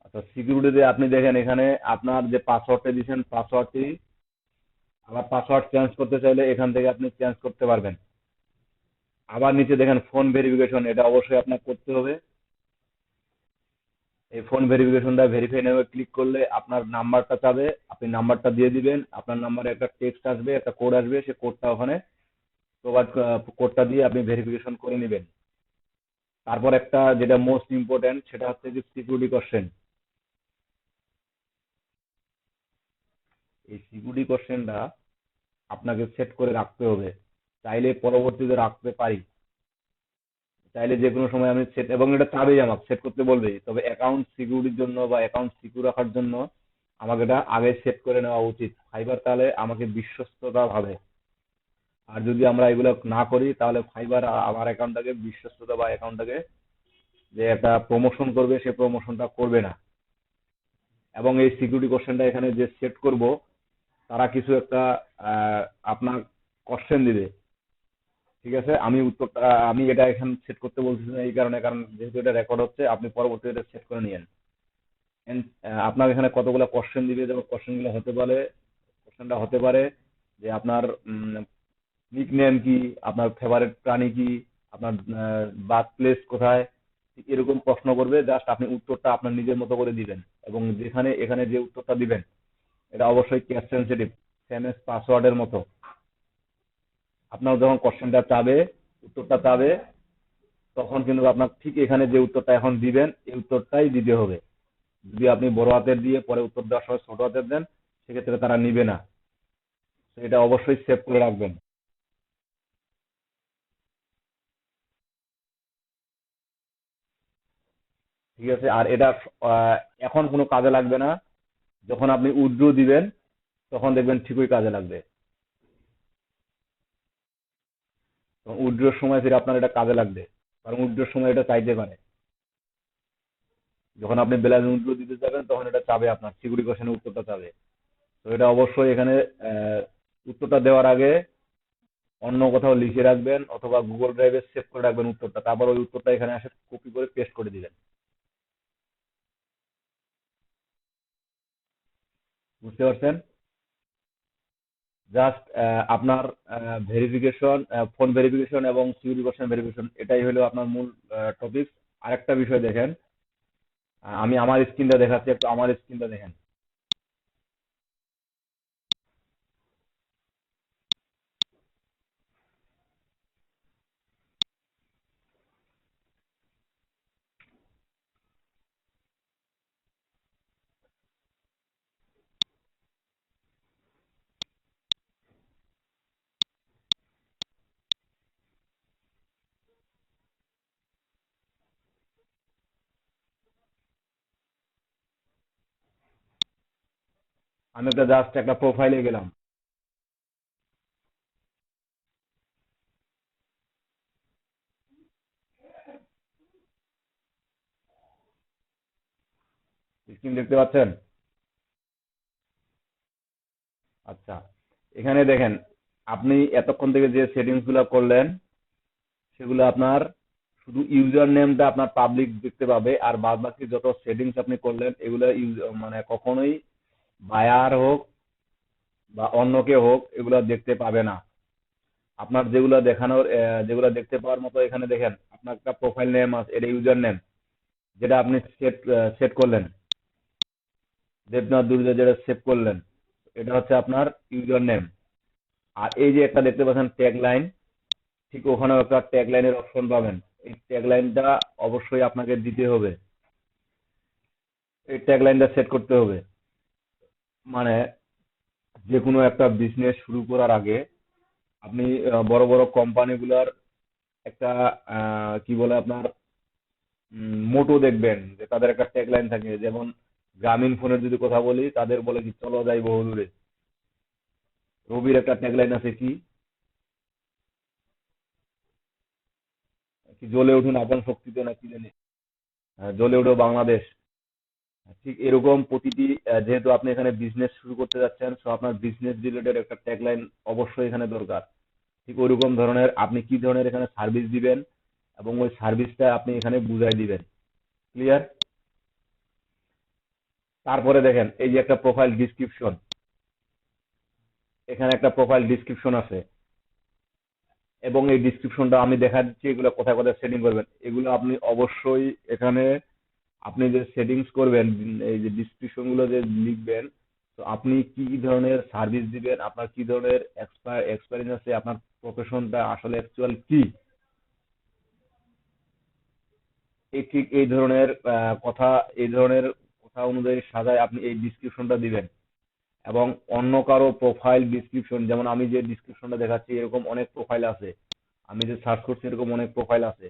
আচ্ছা, সিকিউরিটিতে আপনি দেখেন এখানে আপনার যে পাসওয়ার্ডটা দিয়েছেন পাসওয়ার্ডটি আবার পাসওয়ার্ড চেঞ্জ করতে চাইলে এখান থেকে আপনি চেঞ্জ করতে পারবেন। আবার নিচে দেখেন ফোন ভেরিফিকেশন, এটা অবশ্যই আপনার করতে হবে। এই ফোন ভেরিফিকেশনটা ভেরিফাই নামে ক্লিক করলে আপনার নাম্বারটা চাবে, আপনি নাম্বারটা দিয়ে দিবেন, আপনার নাম্বারে একটা টেক্সট আসবে, একটা কোড আসবে, সেই কোডটা ওখানে প্রোভাইড, কোডটা দিয়ে আপনি ভেরিফিকেশন করে নেবেন। তারপর একটা যেটা মোস্ট ইম্পর্টেন্ট সেটা হচ্ছে যে সিকিউরিটি কোশ্চেন। এই সিকিউরিটি কোশ্চেনটা আপনাকে সেট করে রাখতে হবে, চাইলে পরবর্তীতে রাখতে পারি, চাইলে যে কোনো সময় আমি সেট, এবং এটা চাবেই আমাকে সেট করতে বলবেই, তবে অ্যাকাউন্ট সিকিউরিটির জন্য বা অ্যাকাউন্ট সিকিউর রাখার জন্য আমাকে এটা আগে সেট করে নেওয়া উচিত। ফাইবার তাহলে আমাকে বিশ্বস্ততা ভাবে, আর যদি আমরা এগুলো না করি তাহলে ফাইবার আমার অ্যাকাউন্টটাকে বিশ্বস্ততা বা অ্যাকাউন্টটাকে যে একটা প্রমোশন করবে সে প্রমোশনটা করবে না। এবং এই সিকিউরিটি কোশ্চেনটা এখানে যে সেট করব তারা কিছু একটা আহ, আপনার কোশ্চেন দিবে, ঠিক আছে? আমি উত্তরটা আমি এটা এখানে সেট করতে বলতেছি না এই কারণে, কারণ যেহেতু এটা রেকর্ড হচ্ছে আপনি পরবর্তীতে এটা সেট করে নিয়েন। আপনার এখানে কতগুলো কোশ্চেন দিবে, যেমন কোশ্চেনগুলো হতে পারে, কোশ্চেনটা হতে পারে যে আপনার নিকনেম কি, আপনার ফেভারিট প্রাণী কি, আপনার বার্থ প্লেস কোথায়, ঠিক এরকম প্রশ্ন করবে। জাস্ট আপনি উত্তরটা আপনার নিজের মতো করে দিবেন, এবং যেখানে এখানে যে উত্তরটা দিবেন এটা অবশ্যই ক্যাশ সেনসিটিভ, সেম এস পাসওয়ার্ডের মতো। আপনার যখন কোশ্চেনটা চাবে, উত্তরটা চাবে, তখন কিন্তু আপনার ঠিক এখানে যে উত্তরটা এখন দিবেন এই উত্তরটাই দিতে হবে। যদি আপনি বড় হাতের দিয়ে পরে উত্তর দেওয়ার সময় ছোট হাতের দেন, সেক্ষেত্রে তারা নিবে না। তো এটা অবশ্যই সেভ করে রাখবেন, ঠিক আছে? আর এটা এখন কোনো কাজে লাগবে না, যখন আপনি উইথড্র দিবেন তখন দেখবেন ঠিকই কাজে লাগবে। উইথড্রোর সময় ফিরে আপনার এটা কাজে লাগবে, কারণ উইথড্রোর সময় এটা চাইতে পারে। যখন আপনি ব্যালেন্স উইথড্র দিতে যাবেন তখন এটা চাবে, আপনার সিকিউরিটি কোশ্চেনের উত্তরটা চাবে। তো এটা অবশ্যই এখানে আহ, উত্তরটা দেওয়ার আগে অন্য কোথাও লিখে রাখবেন অথবা গুগল ড্রাইভে সেভ করে রাখবেন উত্তরটা, তারপর ওই উত্তরটা এখানে এসে কপি করে পেস্ট করে দিবেন। বুঝতে পারছেন? জাস্ট আপনার ভেরিফিকেশন, ফোন ভেরিফিকেশন এবং সিকিউরিটি কোশ্চেন ভেরিফিকেশন, এটাই হলো আপনার মূল টপিক। আরেকটা বিষয় দেখেন, আমি আমার স্ক্রিনটা দেখাচ্ছি, একটু আমার স্ক্রিনটা দেখেন। আমি একটা জাস্ট একটা প্রোফাইলে গেলাম। স্ক্রিন দেখতে পাচ্ছেন? আচ্ছা, এখানে দেখেন, আপনি এতক্ষণ থেকে যে সেটিংস গুলো করলেন সেগুলো আপনার শুধু ইউজার নেমটা আপনার পাবলিক দেখতে পাবে, আর বাদ বাকি যত সেটিংস আপনি করলেন এগুলো মানে কখনোই বায়ার হোক বা অন্য কেউ হোক এগুলো দেখতে পাবে না। আপনার যেগুলো দেখানোর যেগুলো দেখতে পাওয়ার মতো, এখানে দেখেন আপনার একটা প্রোফাইল নেম আছে, এটা ইউজার নেম, যেটা আপনি সেট সেট করলেন, দেবনাথ দুর্জা যেটা সেভ করলেন, এটা হচ্ছে আপনার ইউজার নেম। আর এই যে একটা দেখতে পাচ্ছেন ট্যাগ লাইন, ঠিক ওখানেও একটা ট্যাগ লাইনের অপশন পাবেন। এই ট্যাগ লাইনটা অবশ্যই আপনাকে দিতে হবে, এই ট্যাগ লাইনটা সেট করতে হবে। মানে যে কোনো একটা বিজনেস শুরু করার আগে আপনি বড় বড় কোম্পানিগুলোর একটা কি বলে আপনার মোটো দেখবেন, যে তাদের একটা ট্যাগ লাইন থাকে। যেমন গ্রামীণ ফোনের যদি কথা বলি, তাদের বলে কি, চলো যাই বহুদূরে। রবির একটা ট্যাগ লাইন আছে কি, কি জ্বলে উঠুন আপন শক্তিতে, না কি জানি, জ্বলে উঠো বাংলাদেশ। ঠিক এরকম প্রতিটি যেহেতু আপনি এখানে বিজনেস শুরু করতে যাচ্ছেন, সো আপনার বিজনেস রিলেটেড একটা ট্যাগলাইন অবশ্যই এখানে দরকার। ঠিক ওইরকম ধরনের আপনি কি ধরনের এখানে সার্ভিস দিবেন এবং ওই সার্ভিসটা আপনি এখানে বুঝাই দিবেন। ক্লিয়ার? তারপরে দেখেন এই যে একটা প্রোফাইল ডিসক্রিপশন, এখানে একটা প্রোফাইল ডিসক্রিপশন আছে, এবং এই ডিসক্রিপশনটা আমি দেখা দিচ্ছি এগুলো কোথায় কোথায় সেটিং করবেন। এগুলো আপনি অবশ্যই এখানে আপনি যে সেটিংস করবেন, এই যে ডিসক্রিপশন গুলো যে লিখবেন, তো আপনি কি কি ধরনের সার্ভিস দিবেন, আপনার কি ধরনের এক্সপেরিয়েন্স আছে, আপনার প্রফেশনটা আসলে অ্যাকচুয়াল কি, এই ঠিক এই ধরনের কথা অনুযায়ী সাজায় আপনি এই ডিসক্রিপশনটা দিবেন। এবং অন্য কারো প্রোফাইল ডিসক্রিপশন, যেমন আমি যে ডিসক্রিপশনটা দেখাচ্ছি এরকম অনেক প্রোফাইল আছে, আমি যে সার্চ করছি এরকম অনেক প্রোফাইল আছে।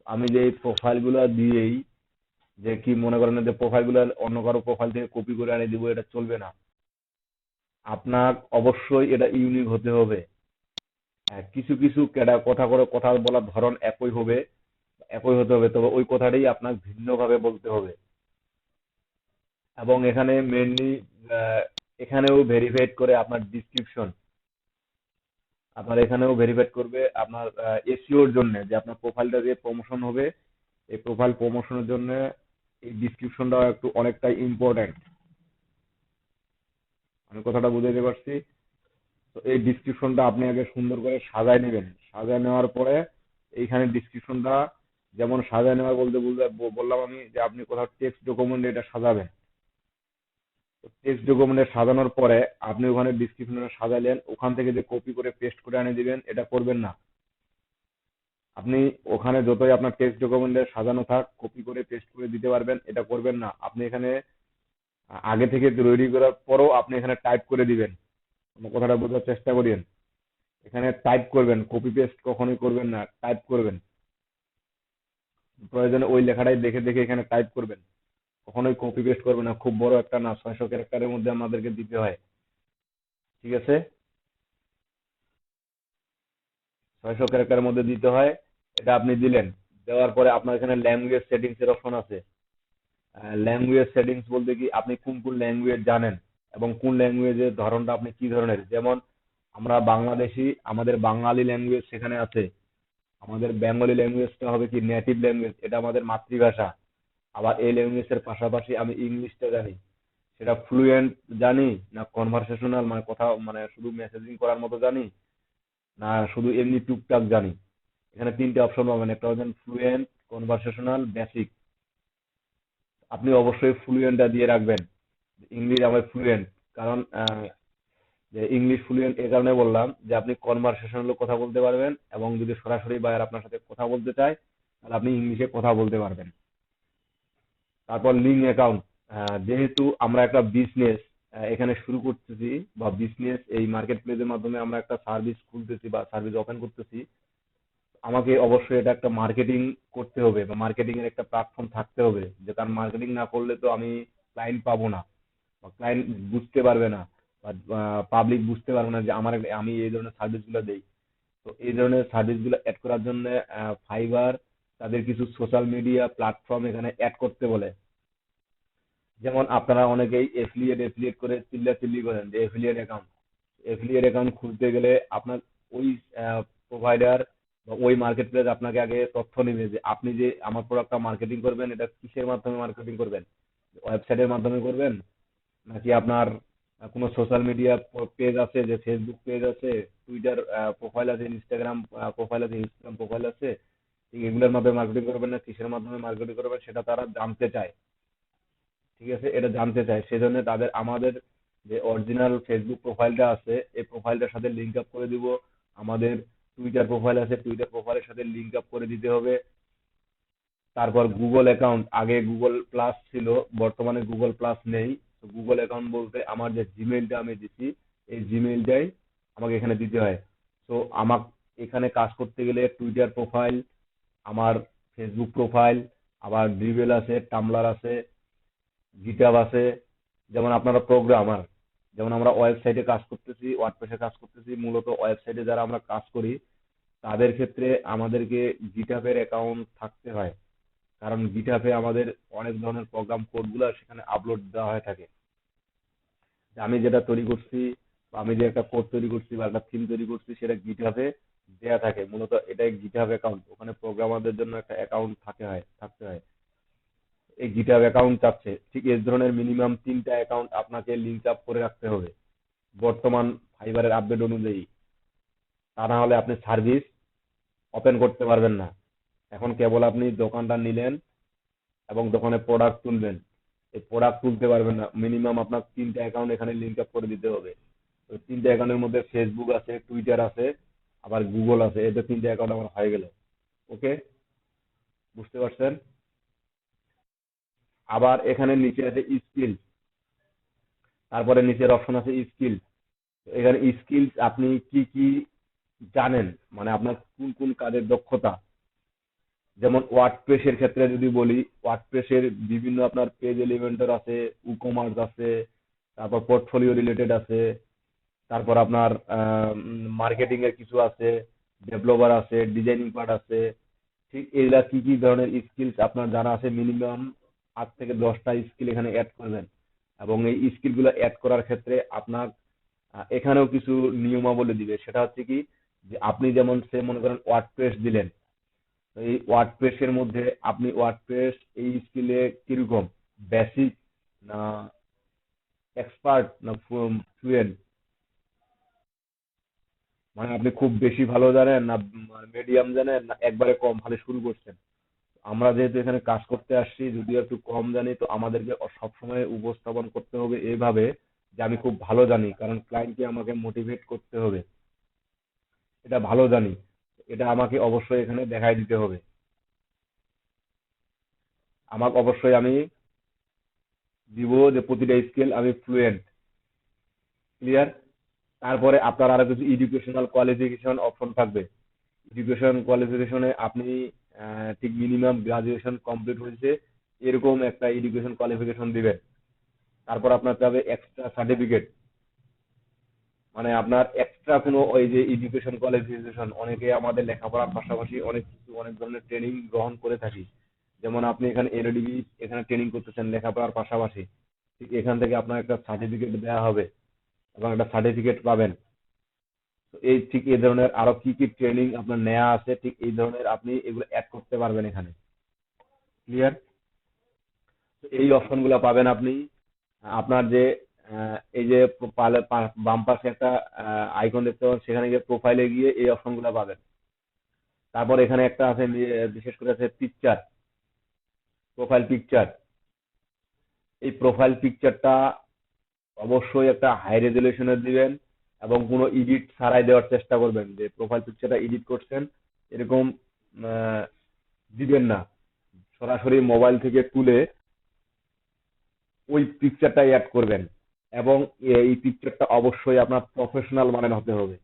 আমি যে এই প্রোফাইল গুলো দিয়েই যে কি মনে করেন না যে প্রোফাইল গুলো অন্য কারো প্রোফাইল থেকে কপি করে এনে দিব, এটা চলবে না। আপনার অবশ্যই এটা ইউনিক হতে হবে। হ্যাঁ, কিছু কিছু কথা করে কথা বলার ধরন একই হতে হবে, তবে ওই কথাটাই আপনার ভিন্নভাবে বলতে হবে। এবং এখানে মেনলি এখানেও ভেরিফাইড করে আপনার ডিসক্রিপশন, আপনার এখানেও ভেরিফাইড করবে আপনার এসইওর জন্য, যে আপনার প্রোফাইলটা যে প্রমোশন হবে, এই প্রোফাইল প্রমোশনের জন্য এই ডিসক্রিপশনটা একটু অনেকটাই ইম্পর্টেন্ট। আমি কথাটা বুঝাইতে পারছি? তো এই ডিসক্রিপশনটা আপনি আগে সুন্দর করে সাজায় নেবেন, সাজায় নেওয়ার পরে এইখানে ডিসক্রিপশনটা যেমন সাজায় নেওয়া বলতে বলতে বললাম আমি যে আপনি কোথাও টেক্সট ডকুমেন্ট এটা সাজাবেন। টেক্সট ডকুমেন্টে সাজানোর পরে আপনি ওখানে ডিসক্রিপশনে সাজালেন, ওখান থেকে যে কপি করে পেস্ট করে এনে দিবেন, এটা করবেন না। আপনি ওখানে যতই আপনার টেক্সট ডকুমেন্টে সাজানো থাক, কপি করে পেস্ট করে দিতে পারবেন, এটা করবেন না। আপনি এখানে আগে থেকে রেডি করার পরও আপনি এখানে টাইপ করে দিবেন। আমার কথাটা বোঝার চেষ্টা করেন। এখানে টাইপ করবেন, কপি পেস্ট কখনোই করবেন না, টাইপ করবেন। প্রয়োজনে ওই লেখাটাই দেখে দেখে এখানে টাইপ করবেন, কখনোই কপি পেস্ট করবেন না। খুব বড় একটা না, 600 ক্যারেক্টারের মধ্যে আমাদেরকে দিতে হয়। ঠিক আছে? 600 ক্যারেক্টারের মধ্যে দিতে হয়। এটা আপনি দিলেন, দেওয়ার পরে আপনার এখানে ল্যাঙ্গুয়েজ সেটিংস এর অপশন আছে। ল্যাঙ্গুয়েজ সেটিংস বলতে কি, আপনি কোন কোন ল্যাঙ্গুয়েজ জানেন এবং কোন ল্যাঙ্গুয়েজের ধরনটা আপনি কি ধরনের। যেমন আমরা বাংলাদেশি, আমাদের বাঙালি ল্যাঙ্গুয়েজ সেখানে আছে। আমাদের বেঙ্গলি ল্যাঙ্গুয়েজটা হবে কি নেটিভ ল্যাঙ্গুয়েজ, এটা আমাদের মাতৃভাষা। আবার এই ল্যাঙ্গুয়েজের পাশাপাশি আমি ইংলিশটা জানি, সেটা ফ্লুয়েন্ট জানি না কনভারসেশনাল মানে কথা মানে শুধু মেসেজিং করার মতো জানি, না শুধু এমনি টুকটাক জানি। এখানে তিনটে অপশন পাবেন, একটা হচ্ছে ফ্লুয়েন্ট, কনভারসেশনাল, বেসিক। আপনি অবশ্যই ফ্লুয়েন্টটা দিয়ে রাখবেন। ইংলিশ আমার ফ্লুয়েন্ট, কারণ যে ইংলিশ ফ্লুয়েন্ট এ কারণে বললাম যে আপনি কনভারসেশনাল কথা বলতে পারবেন, এবং যদি সরাসরি বায়ার আপনার সাথে কথা বলতে চায় তাহলে আপনি ইংলিশে কথা বলতে পারবেন। তারপর লিঙ্ক অ্যাকাউন্ট, যেহেতু আমরা একটা বিজনেস এখানে শুরু করতেছি, বা বিজনেস এই মার্কেট প্লেসের মাধ্যমে আমরা একটা সার্ভিস খুলতেছি বা সার্ভিস ওপেন করতেছি, আমাকে অবশ্যই এটা একটা মার্কেটিং করতে হবে, বা মার্কেটিং এর একটা প্ল্যাটফর্ম থাকতে হবে। যে কারণ মার্কেটিং না করলে তো আমি ক্লায়েন্ট পাবো না, বা ক্লায়েন্ট বুঝতে পারবে না, বা পাবলিক বুঝতে পারবে না যে আমি এই ধরনের সার্ভিস গুলো দেই। তো এই ধরনের সার্ভিস গুলো অ্যাড করার জন্য ফাইবার তাদের কিছু সোশ্যাল মিডিয়া প্ল্যাটফর্ম এখানে অ্যাড করতে বলে। যেমন আপনারা অনেকেই এফিলিয়েট করে চিল্লাচিল্লি করেন যে এফিলিয়েট অ্যাকাউন্ট খুলতে গেলে আপনার ওই প্রোভাইডার বা ওই মার্কেট প্লেস আপনাকে আগে তথ্য নেবে যে আপনি যে আমার প্রোডাক্টটা মার্কেটিং করবেন, এটা কিসের মাধ্যমে মার্কেটিং করবেন, ওয়েবসাইটের মাধ্যমে করবেন, নাকি আপনার কোনো সোশ্যাল মিডিয়া পেজ আছে, যে ফেসবুক পেজ আছে, টুইটার প্রোফাইল আছে, ইনস্টাগ্রাম প্রোফাইল আছে, এগুলোর মাধ্যমে মার্কেটিং করবেন, না কিসের মাধ্যমে মার্কেটিং করবেন, সেটা তারা জানতে চায়। ঠিক আছে? এটা জানতে চায়, সেজন্য আমাদের যে অরিজিনাল ফেসবুক প্রোফাইলটা আছে এই প্রোফাইলটার সাথে লিংক আপ করে দিব। আমাদের টুইটার প্রোফাইল আছে, টুইটার প্রোফাইলের সাথে লিংক আপ করে দিতে হবে। তারপর গুগল অ্যাকাউন্ট, আগে গুগল প্লাস ছিল, বর্তমানে গুগল প্লাস নেই। তো গুগল অ্যাকাউন্ট বলতে আমার যে জিমেইলটা আমি দিচ্ছি, এই জিমেইলটাই আমাকে এখানে দিতে হয়। তো আমার এখানে কাজ করতে গেলে টুইটার প্রোফাইল, আমার ফেসবুক প্রোফাইল, আবার ড্রিবেল আছে, টামলার আছে, গিটাব আছে। যেমন আপনারা প্রোগ্রামার, যেমন আমরা ওয়েবসাইটে কাজ করতেছি, ওয়ার্ডপ্রেসে কাজ করতেছি, মূলত ওয়েবসাইটে যারা আমরা কাজ করি তাদের ক্ষেত্রে আমাদেরকে গিটাবের অ্যাকাউন্ট থাকতে হয়। কারণ গিটহাবে আমাদের অনেক ধরনের প্রোগ্রাম কোডগুলো সেখানে আপলোড দেওয়া হয়ে থাকে। যে আমি যেটা তৈরি করছি, বা আমি যে একটা কোড তৈরি করছি বা একটা থিম তৈরি করছি, সেটা গিটহাবে দেয়া থাকে। মূলত এটাই গিটহাব অ্যাকাউন্ট, ওখানে প্রোগ্রামারদের জন্য একটা অ্যাকাউন্ট থাকতে হয়। এই গিটহাব অ্যাকাউন্ট চাচ্ছে, ঠিক এই ধরনের মিনিমাম 3টা অ্যাকাউন্ট আপনাকে লিঙ্ক আপ করে রাখতে হবে বর্তমান ফাইবারের আপডেট অনুযায়ী। তা না হলে আপনি সার্ভিস ওপেন করতে পারবেন না। এখন কেবল আপনি দোকানটা নিলেন এবং দোকানে প্রোডাক্ট তুলবেন, এই প্রোডাক্ট তুলতে পারবেন না, মিনিমাম আপনার 3টা অ্যাকাউন্ট এখানে লিঙ্ক আপ করে দিতে হবে। তো 3টা অ্যাকাউন্টের মধ্যে ফেসবুক আছে, টুইটার আছে, আবার গুগল আছে, এতে 3টা অ্যাকাউন্ট আমার হয়ে গেল। ওকে, বুঝতে পারছেন? আবার এখানে নিচে আছে স্কিল, তারপরে নিচের অপশন আছে স্কিল। এখানে স্কিলস আপনি কি কি জানেন, মানে আপনার কোন কোন কাজের দক্ষতা। যেমন ওয়ার্ডপ্রেসের ক্ষেত্রে যদি বলি, ওয়ার্ডপ্রেসের বিভিন্ন আপনার পেজ এলিমেন্টর আছে, ই-কমার্স আছে, তারপর পোর্টফোলিও রিলেটেড আছে, তারপর আপনার মার্কেটিং এর কিছু আছে, ডেভেলপার আছে, ডিজাইনিং পার্ট আছে। ঠিক এইগুলা কি কি ধরনের স্কিলস আপনার জানা আছে, মিনিমাম 8 থেকে 10টা স্কিল এখানে অ্যাড করবেন। এবং এই স্কিল গুলো অ্যাড করার ক্ষেত্রে আপনার এখানেও কিছু নিয়মাবলী দিবে। সেটা হচ্ছে কি, যে আপনি যেমন সে মনে করেন ওয়ার্ডপ্রেস দিলেন, তো এই ওয়ার্ডপ্রেসের মধ্যে আপনি ওয়ার্ডপ্রেস এই স্কিলে কিরকম, বেসিক না এক্সপার্ট না ফ্লুয়েন্ট, মানে আপনি খুব বেশি ভালো জানেন না মিডিয়াম জানেন না একবারে কম খালি শুরু করছেন। আমরা যেহেতু এখানে কাজ করতে আসছি, যদিও একটু কম জানি, তো আমাদেরকে সবসময় উপস্থাপন করতে হবে এইভাবে যে আমি খুব ভালো জানি, কারণ ক্লায়েন্টকে আমাকে মোটিভেট করতে হবে, এটা ভালো জানি, এটা আমাকে অবশ্যই এখানে দেখাই দিতে হবে। আমাকে অবশ্যই আমি দিব যে প্রতিটা স্কিল আমি ফ্লুয়েন্ট। ক্লিয়ার? তারপরে আপনার আরো কিছু এডুকেশনাল কোয়ালিফিকেশন অপশন থাকবে। এডুকেশন কোয়ালিফিকেশনে আপনি ঠিক মিনিমাম গ্রাজুয়েশন কমপ্লিট হয়েছে এরকম একটা এডুকেশন কোয়ালিফিকেশন দিবেন। তারপর আপনার চাবে এক্সট্রা সার্টিফিকেট, মানে আপনার এক্সট্রা কোনো ওই যে এডুকেশন কোয়ালিফিকেশন, অনেকে আমাদের লেখাপড়ার পাশাপাশি অনেক কিছু অনেক ধরনের ট্রেনিং গ্রহণ করে থাকি। যেমন আপনি এখানে এলডিবি এখানে ট্রেনিং করতেছেন লেখাপড়ার পাশাপাশি, ঠিক এখান থেকে আপনার একটা সার্টিফিকেট দেওয়া হবে এবং একটা সার্টিফিকেট পাবেন। তো এই ঠিক এই ধরনের আরো কি কি ট্রেনিং আপনার নেওয়া আছে, ঠিক এই ধরনের আপনি এগুলো অ্যাড করতে পারবেন এখানে। ক্লিয়ার? এই অপশনগুলো পাবেন আপনি। আপনার যে এই যে বাম পাশে একটা আইকন দেখতে পাবেন, সেখানে গিয়ে প্রোফাইলে গিয়ে এই অপশনগুলো পাবেন। তারপর এখানে একটা আছে বিশেষ করে আছে পিকচার, প্রোফাইল পিকচার। এই প্রোফাইল পিকচারটা অবশ্যই একটা হাই রেজলিউশনের দিবেন এবং কোনো এডিট ছাড়াই দেওয়ার চেষ্টা করবেন, যে প্রোফাইল পিকচারটা এডিট করছেন এরকম আহ, দিবেন না। সরাসরি মোবাইল থেকে তুলে ওই পিকচারটা অ্যাড করবেন এবং এই পিকচারটা অবশ্যই আপনার প্রফেশনাল মানের হতে হবে।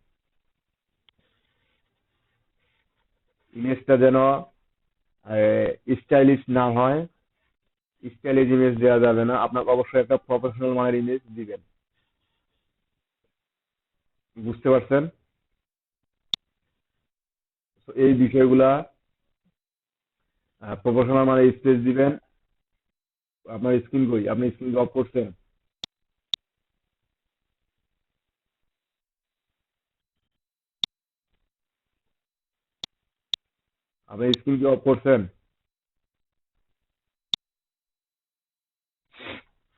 ইমেজটা যেন স্টাইলিশ না হয়, স্টাইলিশ ইমেজ দেওয়া যাবে না, আপনাকে অবশ্যই একটা প্রফেশনাল মানের ইমেজ দিবেন। বুঝতে পারছেন? তো এই বিষয়গুলা প্রফেশনাল মানের স্পেস দিবেন। আপনার স্ক্রিন কই, আপনি স্ক্রিন অফ করছেন? আপনি স্ক্রিন কি অফ করছেন?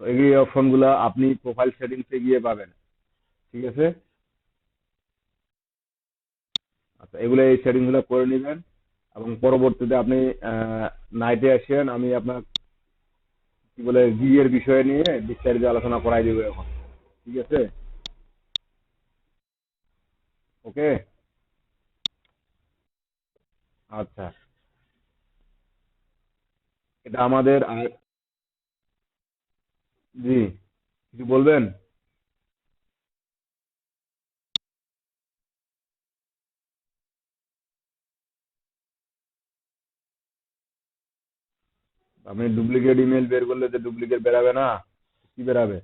তো এই অপশন গুলা আপনি প্রোফাইল সেটিংসে গিয়ে পাবেন। ঠিক আছে? আচ্ছা, এগুলো এই সেটিং গুলো করে নেবেন এবং পরবর্তীতে আপনি নাইটে আসেন, আমি আপনার কি বলে বিয়ের বিষয় নিয়ে বিস্তারিত আলোচনা করাই দিব এখন। ঠিক আছে? ওকে। আচ্ছা, এটা আমাদের জি, কিছু বলবেন? আপনি ডুপ্লিকেট ইমেল বের করলে যে ডুপ্লিকেট বেরাবে না, কি বেরাবে?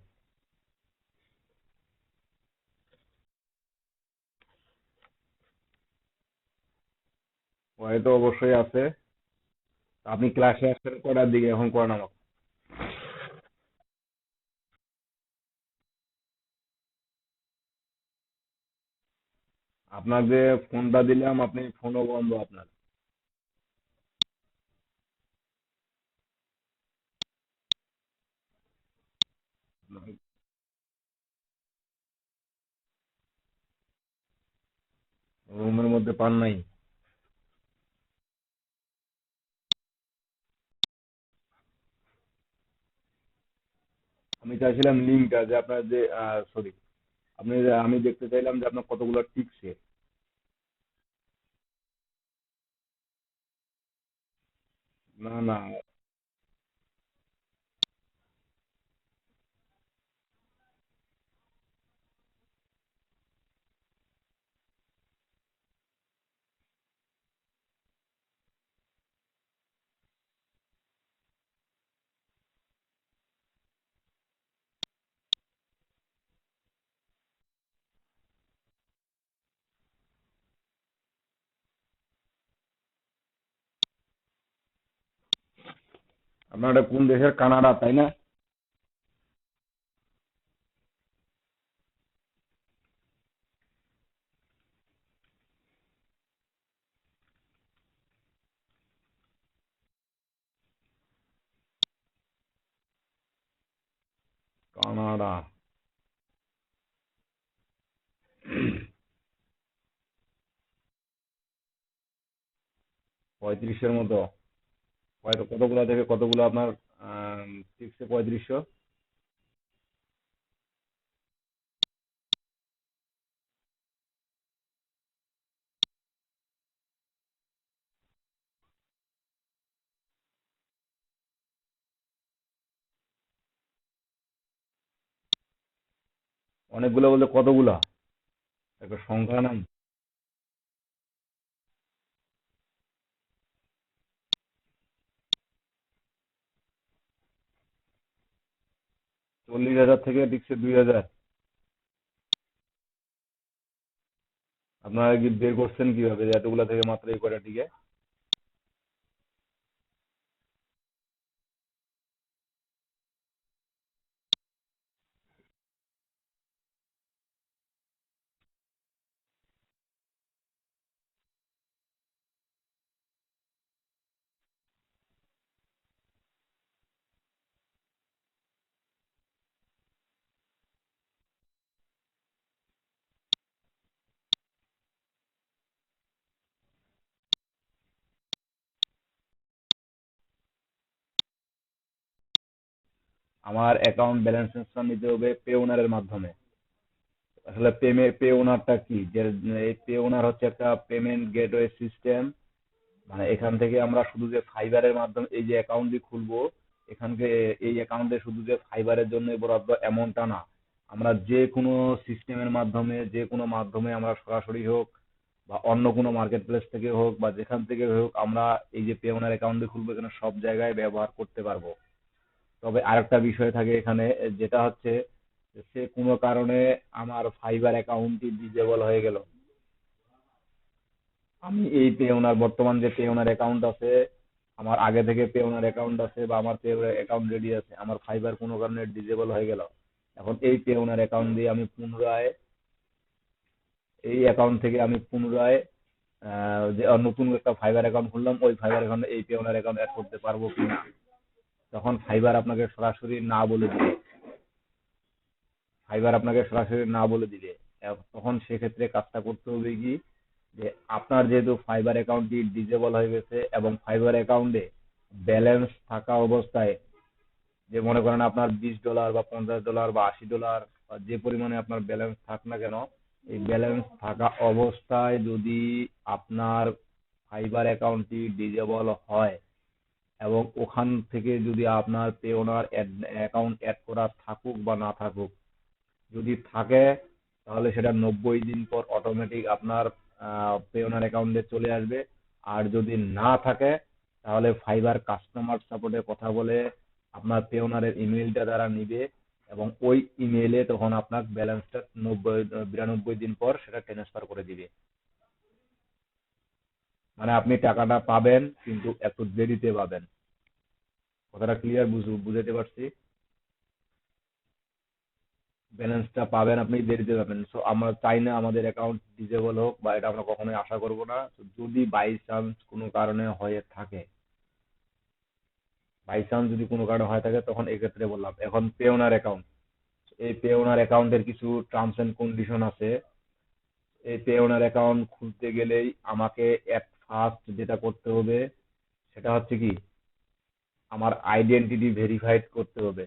হয়তো অবশ্যই আছে। আপনি ক্লাসে আসছেন কটার দিকে, এখন করেন আমাকে। আপনার যে ফোনটা দিলাম, আপনি ফোনও বন্ধ আপনার। রুমের মধ্যে পান নাই? আমি চাইছিলাম লিঙ্কটা, যে আপনার যে সরি, আমি দেখতে চাইলাম যে আপনার কতগুলো টিকছে। না না, আপনার এটা কোন দেশের? কানাডা, তাই না? কানাডা। 35-এর মতো? হয়তো কতগুলো থেকে কতগুলো আপনার টিকছে 3500? অনেকগুলো বলতে কতগুলা? একটা সংখ্যা নাম। 40,000 থেকে টিকছে 2,000? আপনারা কি বের করছেন কিভাবে যে এতগুলা থেকে মাত্র এই কয়টা টিকে? আমার অ্যাকাউন্ট ব্যালেন্স নিতে হবে পে ওনারের মাধ্যমে। আসলে পে ওনারটা কি, যে এই পে ওনার হচ্ছে একটা পেমেন্ট গেটওয়ে সিস্টেম। মানে এখান থেকে আমরা শুধু যে ফাইবারের মাধ্যমে এই যে অ্যাকাউন্টটি খুলবো, এখানকে এই অ্যাকাউন্টে শুধু যে ফাইবারের জন্য বরাদ্দ এমনটা না। আমরা যে কোনো সিস্টেমের মাধ্যমে, যে কোনো মাধ্যমে আমরা সরাসরি হোক বা অন্য কোনো মার্কেট প্লেস থেকে হোক বা যেখান থেকে হোক, আমরা এই যে পে ওনার অ্যাকাউন্টটি খুলবো এখানে সব জায়গায় ব্যবহার করতে পারবো। তবে আরেকটা বিষয় থাকে এখানে, যেটা হচ্ছে সে কোনো কারণে আমার ফাইবার অ্যাকাউন্টটি ডিজেবল হয়ে গেল। আমি এই পে ওনার বর্তমান যে পে ওনার অ্যাকাউন্ট আছে, আমার আগে থেকে পে ওনার অ্যাকাউন্ট আছে বা আমার পে অ্যাকাউন্ট রেডি আছে, আমার ফাইবার কোনো কারণে ডিজেবল হয়ে গেল। এখন এই পে ওনার অ্যাকাউন্ট দিয়ে আমি পুনরায়, এই অ্যাকাউন্ট থেকে আমি পুনরায় যে নতুন একটা ফাইবার অ্যাকাউন্ট খুললাম, ওই ফাইবার অ্যাকাউন্টে এই পে ওনার অ্যাকাউন্ট অ্যাড করতে পারবো কিনা, তখন ফাইবার আপনাকে সরাসরি না বলে দিবে। ফাইবার আপনাকে সরাসরি না বলে দিবে। তখন সেক্ষেত্রে কাজটা করতে হবে কি, যে আপনার যেহেতু ফাইবার অ্যাকাউন্টটি ডিজেবল হয়ে গেছে এবং ফাইবার অ্যাকাউন্টে ব্যালেন্স থাকা অবস্থায়, যে মনে করেন আপনার $20 বা $50 বা $80 বা যে পরিমাণে আপনার ব্যালেন্স থাক না কেন, এই ব্যালেন্স থাকা অবস্থায় যদি আপনার ফাইবার অ্যাকাউন্টটি ডিজেবল হয় এবং ওখান থেকে যদি আপনার পে ওনার অ্যাকাউন্ট অ্যাড করা থাকুক বা না থাকুক, যদি থাকে তাহলে সেটা 90 দিন পর অটোমেটিক আপনার পে ওনার অ্যাকাউন্টে চলে আসবে। আর যদি না থাকে তাহলে ফাইবার কাস্টমার সাপোর্টে কথা বলে আপনার পে ওনারের ইমেলটা তারা নিবে এবং ওই ইমেলে তখন আপনার ব্যালেন্সটা 92 দিন পর সেটা ট্রান্সফার করে দিবে। মানে আপনি টাকাটা পাবেন কিন্তু একটু দেরিতে পাবেন। কথাটা ক্লিয়ার? বুঝাতে পারছি? ব্যালেন্সটা পাবেন আপনি দেরিতে পাবেন। সো আমরা চাই না আমাদের অ্যাকাউন্ট ডিসেবল হোক, বা এটা আমরা কখনোই আশা করব না। তো যদি বাই চান্স কোনো কারণে হয়ে থাকে, বাই চান্স যদি কোনো কারণে হয়ে থাকে, তখন এক্ষেত্রে বললাম এখন পে ওনার অ্যাকাউন্ট, এই পে ওনার অ্যাকাউন্টের কিছু টার্মস এন্ড কন্ডিশন আছে। এই পে ওনার অ্যাকাউন্ট খুলতে গেলেই আমাকে এট ফার্স্ট যেটা করতে হবে সেটা হচ্ছে কি, আমার আইডেন্টিটি ভেরিফাইড করতে হবে।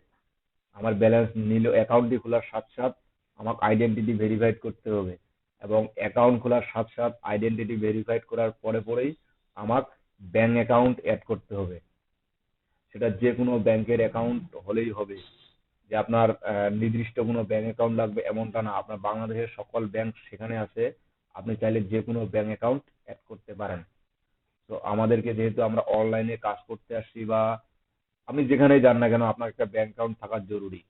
আমার ব্যালেন্স নিল অ্যাকাউন্টটি খোলার সাথ সাথ আমাকে আইডেন্টিটি ভেরিফাইড করতে হবে, এবং অ্যাকাউন্ট খোলার সাথ সাথ আইডেন্টিটি ভেরিফাইড করার পরে পরেই আমার ব্যাংক অ্যাকাউন্ট অ্যাড করতে হবে। সেটা যে কোনো ব্যাংকের অ্যাকাউন্ট হলেই হবে, যে আপনার নির্দিষ্ট কোনো ব্যাংক অ্যাকাউন্ট লাগবে এমনটা না, আপনার বাংলাদেশের সকল ব্যাংক সেখানে আছে, আপনি চাইলে যে কোনো ব্যাংক অ্যাকাউন্ট অ্যাড করতে পারেন। তো আমাদেরকে যেহেতু আমরা অনলাইনে কাজ করতে আসছি, বা আপনি যেখানেই যান না কেন আপনার একটা ব্যাংক অ্যাকাউন্ট থাকা জরুরি।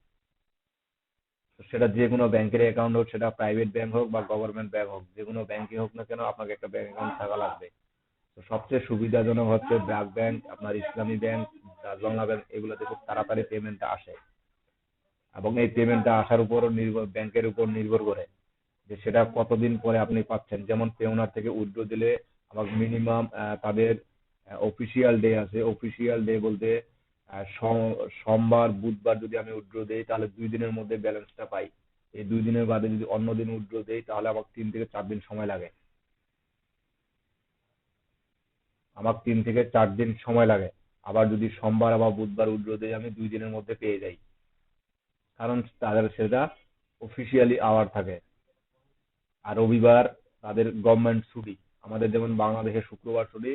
তো সেটা যে কোনো ব্যাংকের অ্যাকাউন্ট হোক, সেটা প্রাইভেট ব্যাংক হোক বা গভর্নমেন্ট ব্যাংক হোক, যে কোনো ব্যাংকে হোক না কেন আপনাকে একটা ব্যাংক অ্যাকাউন্ট থাকা লাগবে। তো সবচেয়ে সুবিধাজনক হচ্ছে ব্র্যাক ব্যাংক, আপনার ইসলামী ব্যাংক, ডাচ বাংলা ব্যাংক, এগুলোতে খুব তাড়াতাড়ি পেমেন্টটা আসে, এবং এই পেমেন্টটা আসার উপরও নির্ভর, ব্যাংকের উপর নির্ভর করে যে সেটা কতদিন পরে আপনি পাচ্ছেন। যেমন পেওনার থেকে উইথড্র দিলে আমার মিনিমাম তাদের অফিসিয়াল ডে আছে। অফিসিয়াল ডে বলতে সোমবার বুধবার যদি আমি উইথড্র দেই তাহলে 2 দিনের মধ্যে ব্যালেন্সটা পাই। এই 2 দিনের বাদে যদি অন্য দিন উইথড্র দেই তাহলে আমার 3 থেকে 4 দিন সময় লাগে। আমার 3 থেকে 4 দিন সময় লাগে। আবার যদি সোমবার আবার বুধবার উইথড্র দেই আমি 2 দিনের মধ্যে পেয়ে যাই, কারণ তাদের সেটা অফিসিয়ালি আওয়ার থাকে। আর রবিবার তাদের গভর্নমেন্ট ছুটি, আমাদের যেমন বাংলাদেশে শুক্রবার ছুটি,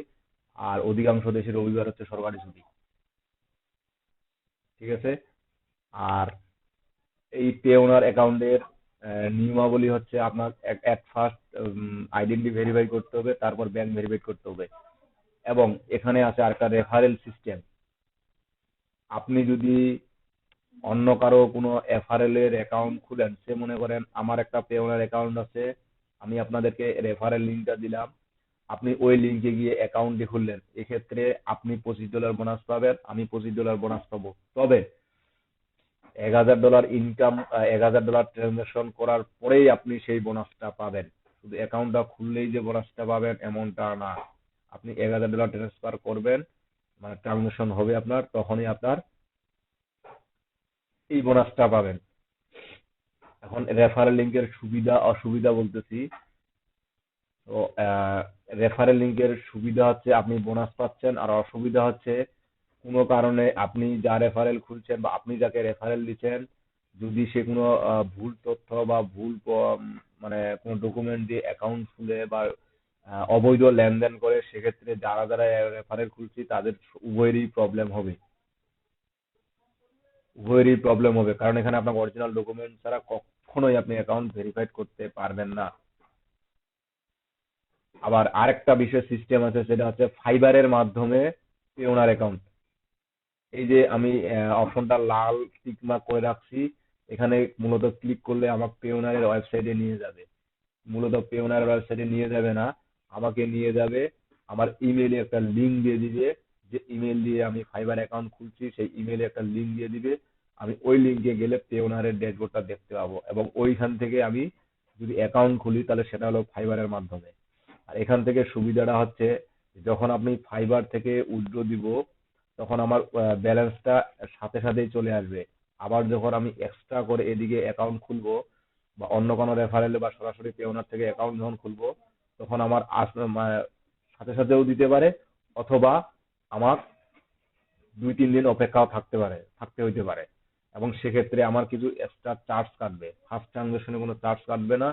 আর অধিকাংশ দেশে রবিবার হচ্ছে সরকারি ছুটি। ঠিক আছে। আর এই পে ওনার অ্যাকাউন্টের নিয়মাবলী হচ্ছে আপনার এট ফার্স্ট আইডেন্টি ভেরিফাই করতে হবে, তারপর ব্যাংক ভেরিফাই করতে হবে, এবং এখানে আছে আরেকটা রেফারেল সিস্টেম। আপনি যদি অন্য কারো কোনো এফআরএল এর অ্যাকাউন্ট খুলেন, সে মনে করেন আমার একটা পে ওনার অ্যাকাউন্ট আছে, আমি আপনাদেরকে রেফারেল লিঙ্কটা দিলাম, আপনি ওই লিঙ্কে গিয়ে অ্যাকাউন্টটি খুললেন, এক্ষেত্রে আপনি $25 বোনাস পাবেন, আমি $25 বোনাস পাবো। তবে $1000 ইনকাম, $1000 ট্রানজাকশন করার পরেই আপনি সেই বোনাসটা পাবেন। শুধু অ্যাকাউন্টটা খুললেই যে বোনাসটা পাবেন এমনটা না। আপনি $1000 ট্রান্সফার করবেন, মানে ট্রানজাকশন হবে আপনার, তখনই আপনার এই বোনাসটা পাবেন। এখন রেফারেল লিঙ্কের সুবিধা অসুবিধা বলতেছি। তো রেফারেল লিঙ্কের সুবিধা হচ্ছে আপনি বোনাস পাচ্ছেন, আর অসুবিধা হচ্ছে কোনো কারণে আপনি যা রেফারেল খুলছেন বা আপনি যাকে রেফারেল দিচ্ছেন, যদি সে কোনো ভুল তথ্য বা মানে কোনো ডকুমেন্ট দিয়ে অ্যাকাউন্ট খুলে বা অবৈধ লেনদেন করে, সেক্ষেত্রে যারা যারা রেফারেল খুলছি তাদের উভয়েরই প্রবলেম হবে। উভয়েরই প্রবলেম হবে, কারণ এখানে আপনার অরিজিনাল ডকুমেন্ট ছাড়া কখনোই আপনি অ্যাকাউন্ট ভেরিফাইড করতে পারবেন না। আবার আরেকটা বিশেষ সিস্টেম আছে, সেটা হচ্ছে ফাইবারের মাধ্যমে পে ওনার অ্যাকাউন্ট। এই যে আমি অপশনটা লাল টিক মার্ক করে রাখছি, এখানে মূলত ক্লিক করলে আমার পেওনারের ওয়েবসাইটে নিয়ে যাবে। মূলত পেওনারের ওয়েবসাইটে নিয়ে যাবে না, আমাকে নিয়ে যাবে আমার ইমেইলে একটা লিংক দিয়ে দিবে। যে ইমেল দিয়ে আমি ফাইবার অ্যাকাউন্ট খুলছি সেই ইমেইলে একটা লিংক দিয়ে দিবে। আমি ওই লিংকে গেলে পেওনারের ড্যাশবোর্ডটা দেখতে পাবো, এবং ওইখান থেকে আমি যদি অ্যাকাউন্ট খুলি তাহলে সেটা হলো ফাইবারের মাধ্যমে। আর এখান থেকে সুবিধাটা হচ্ছে, যখন আপনি ফাইবার থেকে উইথড্র দিব তখন আমার ব্যালেন্সটা সাথে সাথেই চলে আসবে। আবার যখন আমি এক্সট্রা করে এদিকে অ্যাকাউন্ট খুলবো, বা অন্য কোনো রেফারেলে বা সরাসরি পেওনার থেকে অ্যাকাউন্ট যখন খুলবো, তখন আমার সাথে সাথেও দিতে পারে, অথবা আমার 2-3 দিন অপেক্ষাও থাকতে হইতে পারে। এবং সেক্ষেত্রে আমার কিছু এক্সট্রা চার্জ কাটবে। ফার্স্ট ট্রানজাকশনে কোনো চার্জ কাটবে না,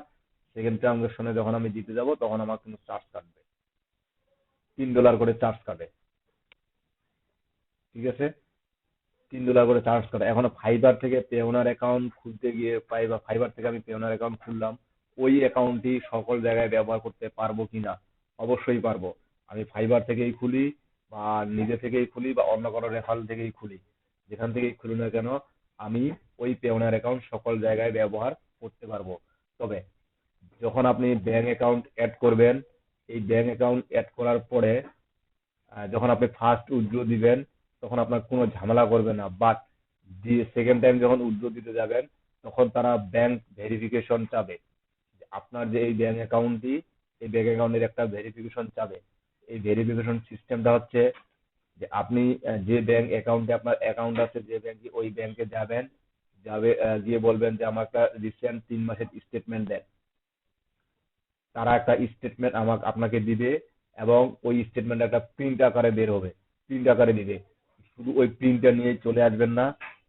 সেকেন্ড ট্রানজাকশনে যখন আমি দিতে যাব তখন আমার কিন্তু চার্জ কাটবে, $3 করে চার্জ কাটে। ঠিক আছে, $3 করে চার্জ করে। এখন ফাইবার থেকে পেওনার অ্যাকাউন্ট খুলতে গিয়ে, ফাইবার থেকে আমি পেওনার অ্যাকাউন্ট খুললাম, ওই অ্যাকাউন্টটি সকল জায়গায় ব্যবহার করতে পারবো কিনা? অবশ্যই পারবো। আমি ফাইবার থেকেই খুলি, বা নিজে থেকেই খুলি, বা অন্য কোনো রেফারেল থেকেই খুলি, যেখান থেকেই খুলি না কেন আমি ওই পেওনার অ্যাকাউন্ট সকল জায়গায় ব্যবহার করতে পারবো। তবে যখন আপনি ব্যাংক অ্যাকাউন্ট অ্যাড করবেন, এই ব্যাংক অ্যাকাউন্ট অ্যাড করার পরে যখন আপনি ফার্স্ট উইথড্র দিবেন তখন আপনার কোনো ঝামেলা করবে না, বাট সেকেন্ড টাইম যখন উইথড্র দিতে যাবেন তখন তারা ব্যাংক ভেরিফিকেশন চাবে। যে আপনার যে এই ব্যাংক অ্যাকাউন্টটি, এই ব্যাংক অ্যাকাউন্টের একটা ভেরিফিকেশন চাবে। এই ভেরিফিকেশন সিস্টেমটা হচ্ছে যে আপনি যে ব্যাংক অ্যাকাউন্টে আপনার অ্যাকাউন্ট আছে, যে ব্যাংকে, ওই ব্যাংকে যাবেন, গিয়ে বলবেন যে আমার একটা রিসেন্ট 3 মাসের স্টেটমেন্ট দেন। তারা একটা স্টেটমেন্ট আপনাকে দিবে, এবং ওই স্টেটমেন্ট একটা প্রিন্ট আকারে বের হবে, প্রিন্ট আকারে দিবে। শুধু ওই প্রিন্টটা নিয়ে চলে আসবেন না,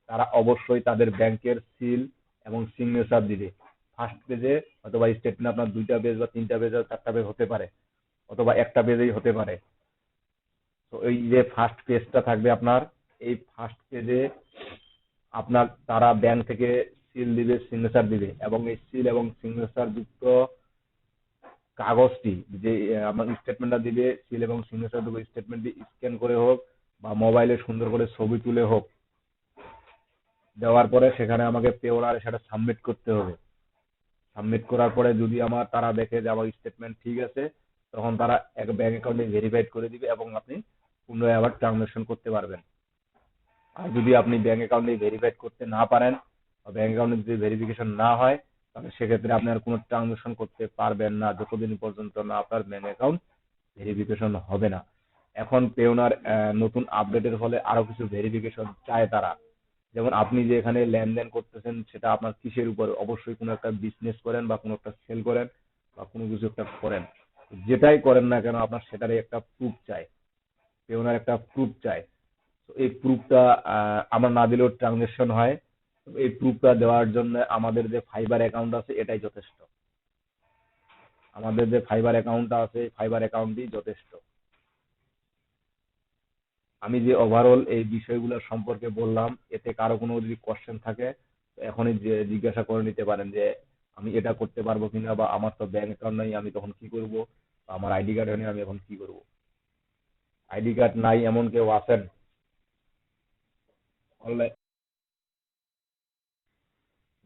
তারা অবশ্যই তাদের ব্যাংকের সিল এবং সিগনেচার দিবে। ফার্স্ট পেজে অথবা স্টেটমেন্ট আপনার 2টা পেজ বা 3টা পেজ বা 4টা পেজ হতে পারে, অথবা একটা পেজেই হতে পারে। তো এই যে ফার্স্ট পেজটা থাকবে আপনার, এই ফার্স্ট পেজে আপনার তারা ব্যাংক থেকে সিল দিবে, সিগনেচার দিবে, এবং এই সিল এবং সিগনেচার যুক্ত কাগজটি যে আপনার স্টেটমেন্টটা দিবে, সিল এবং সিগনেচার দেবো, স্টেটমেন্টটি স্ক্যান করে হোক বা মোবাইলে সুন্দর করে ছবি তুলে হোক, দেওয়ার পরে সেখানে আমাকে পেওরার সেটা সাবমিট করতে হবে। সাবমিট করার পরে যদি আমার তারা দেখে যে আমার স্টেটমেন্ট ঠিক আছে, তখন তারা এক ব্যাংক অ্যাকাউন্টে ভেরিফাইড করে দিবে এবং আপনি পুনরায় আবার ট্রানজাকশন করতে পারবেন। আর যদি আপনি ব্যাংক অ্যাকাউন্টে ভেরিফাইড করতে না পারেন, বা ব্যাংক অ্যাকাউন্টে যদি ভেরিফিকেশন না হয়, তাহলে সেক্ষেত্রে আপনি আর কোনো ট্রানজাকশন করতে পারবেন না, যতদিন পর্যন্ত না আপনার ব্যাংক অ্যাকাউন্ট ভেরিফিকেশন হবে না। এখন পেওনার নতুন আপডেটের ফলে আরো কিছু ভেরিফিকেশন চায় তারা। যেমন আপনি যে এখানে লেনদেন করতেছেন, সেটা আপনার কিসের উপরে? অবশ্যই কোনো একটা বিজনেস করেন বা কোনো একটা সেল করেন বা কোনো কিছু একটা করেন। যেটাই করেন না কেন, আপনার সেটারই একটা প্রুফ চাই, পেওনার একটা প্রুফ চাই। তো এই প্রুফটা আমরা না দিলেও ট্রানজেকশন হয়। তো এই প্রুফটা দেওয়ার জন্য আমাদের যে ফাইবার অ্যাকাউন্ট আছে এটাই যথেষ্ট। আমাদের যে ফাইবার অ্যাকাউন্টটা আছে, ফাইবার অ্যাকাউন্টই যথেষ্ট। আমি যে ওভারঅল এই বিষয়গুলো সম্পর্কে বললাম, এতে কারো কোনো যদি কোশ্চেন থাকে তো এখনই যে জিজ্ঞাসা করে নিতে পারেন যে আমি এটা করতে পারবো কিনা, বা আমার তো ব্যাংক অ্যাকাউন্ট নাই, আমি তখন কি করব, বা আমার আইডি কার্ড নেই, আমি এখন কি করব। আইডি কার্ড নাই এমন কেউ আছেন? অনলাইন,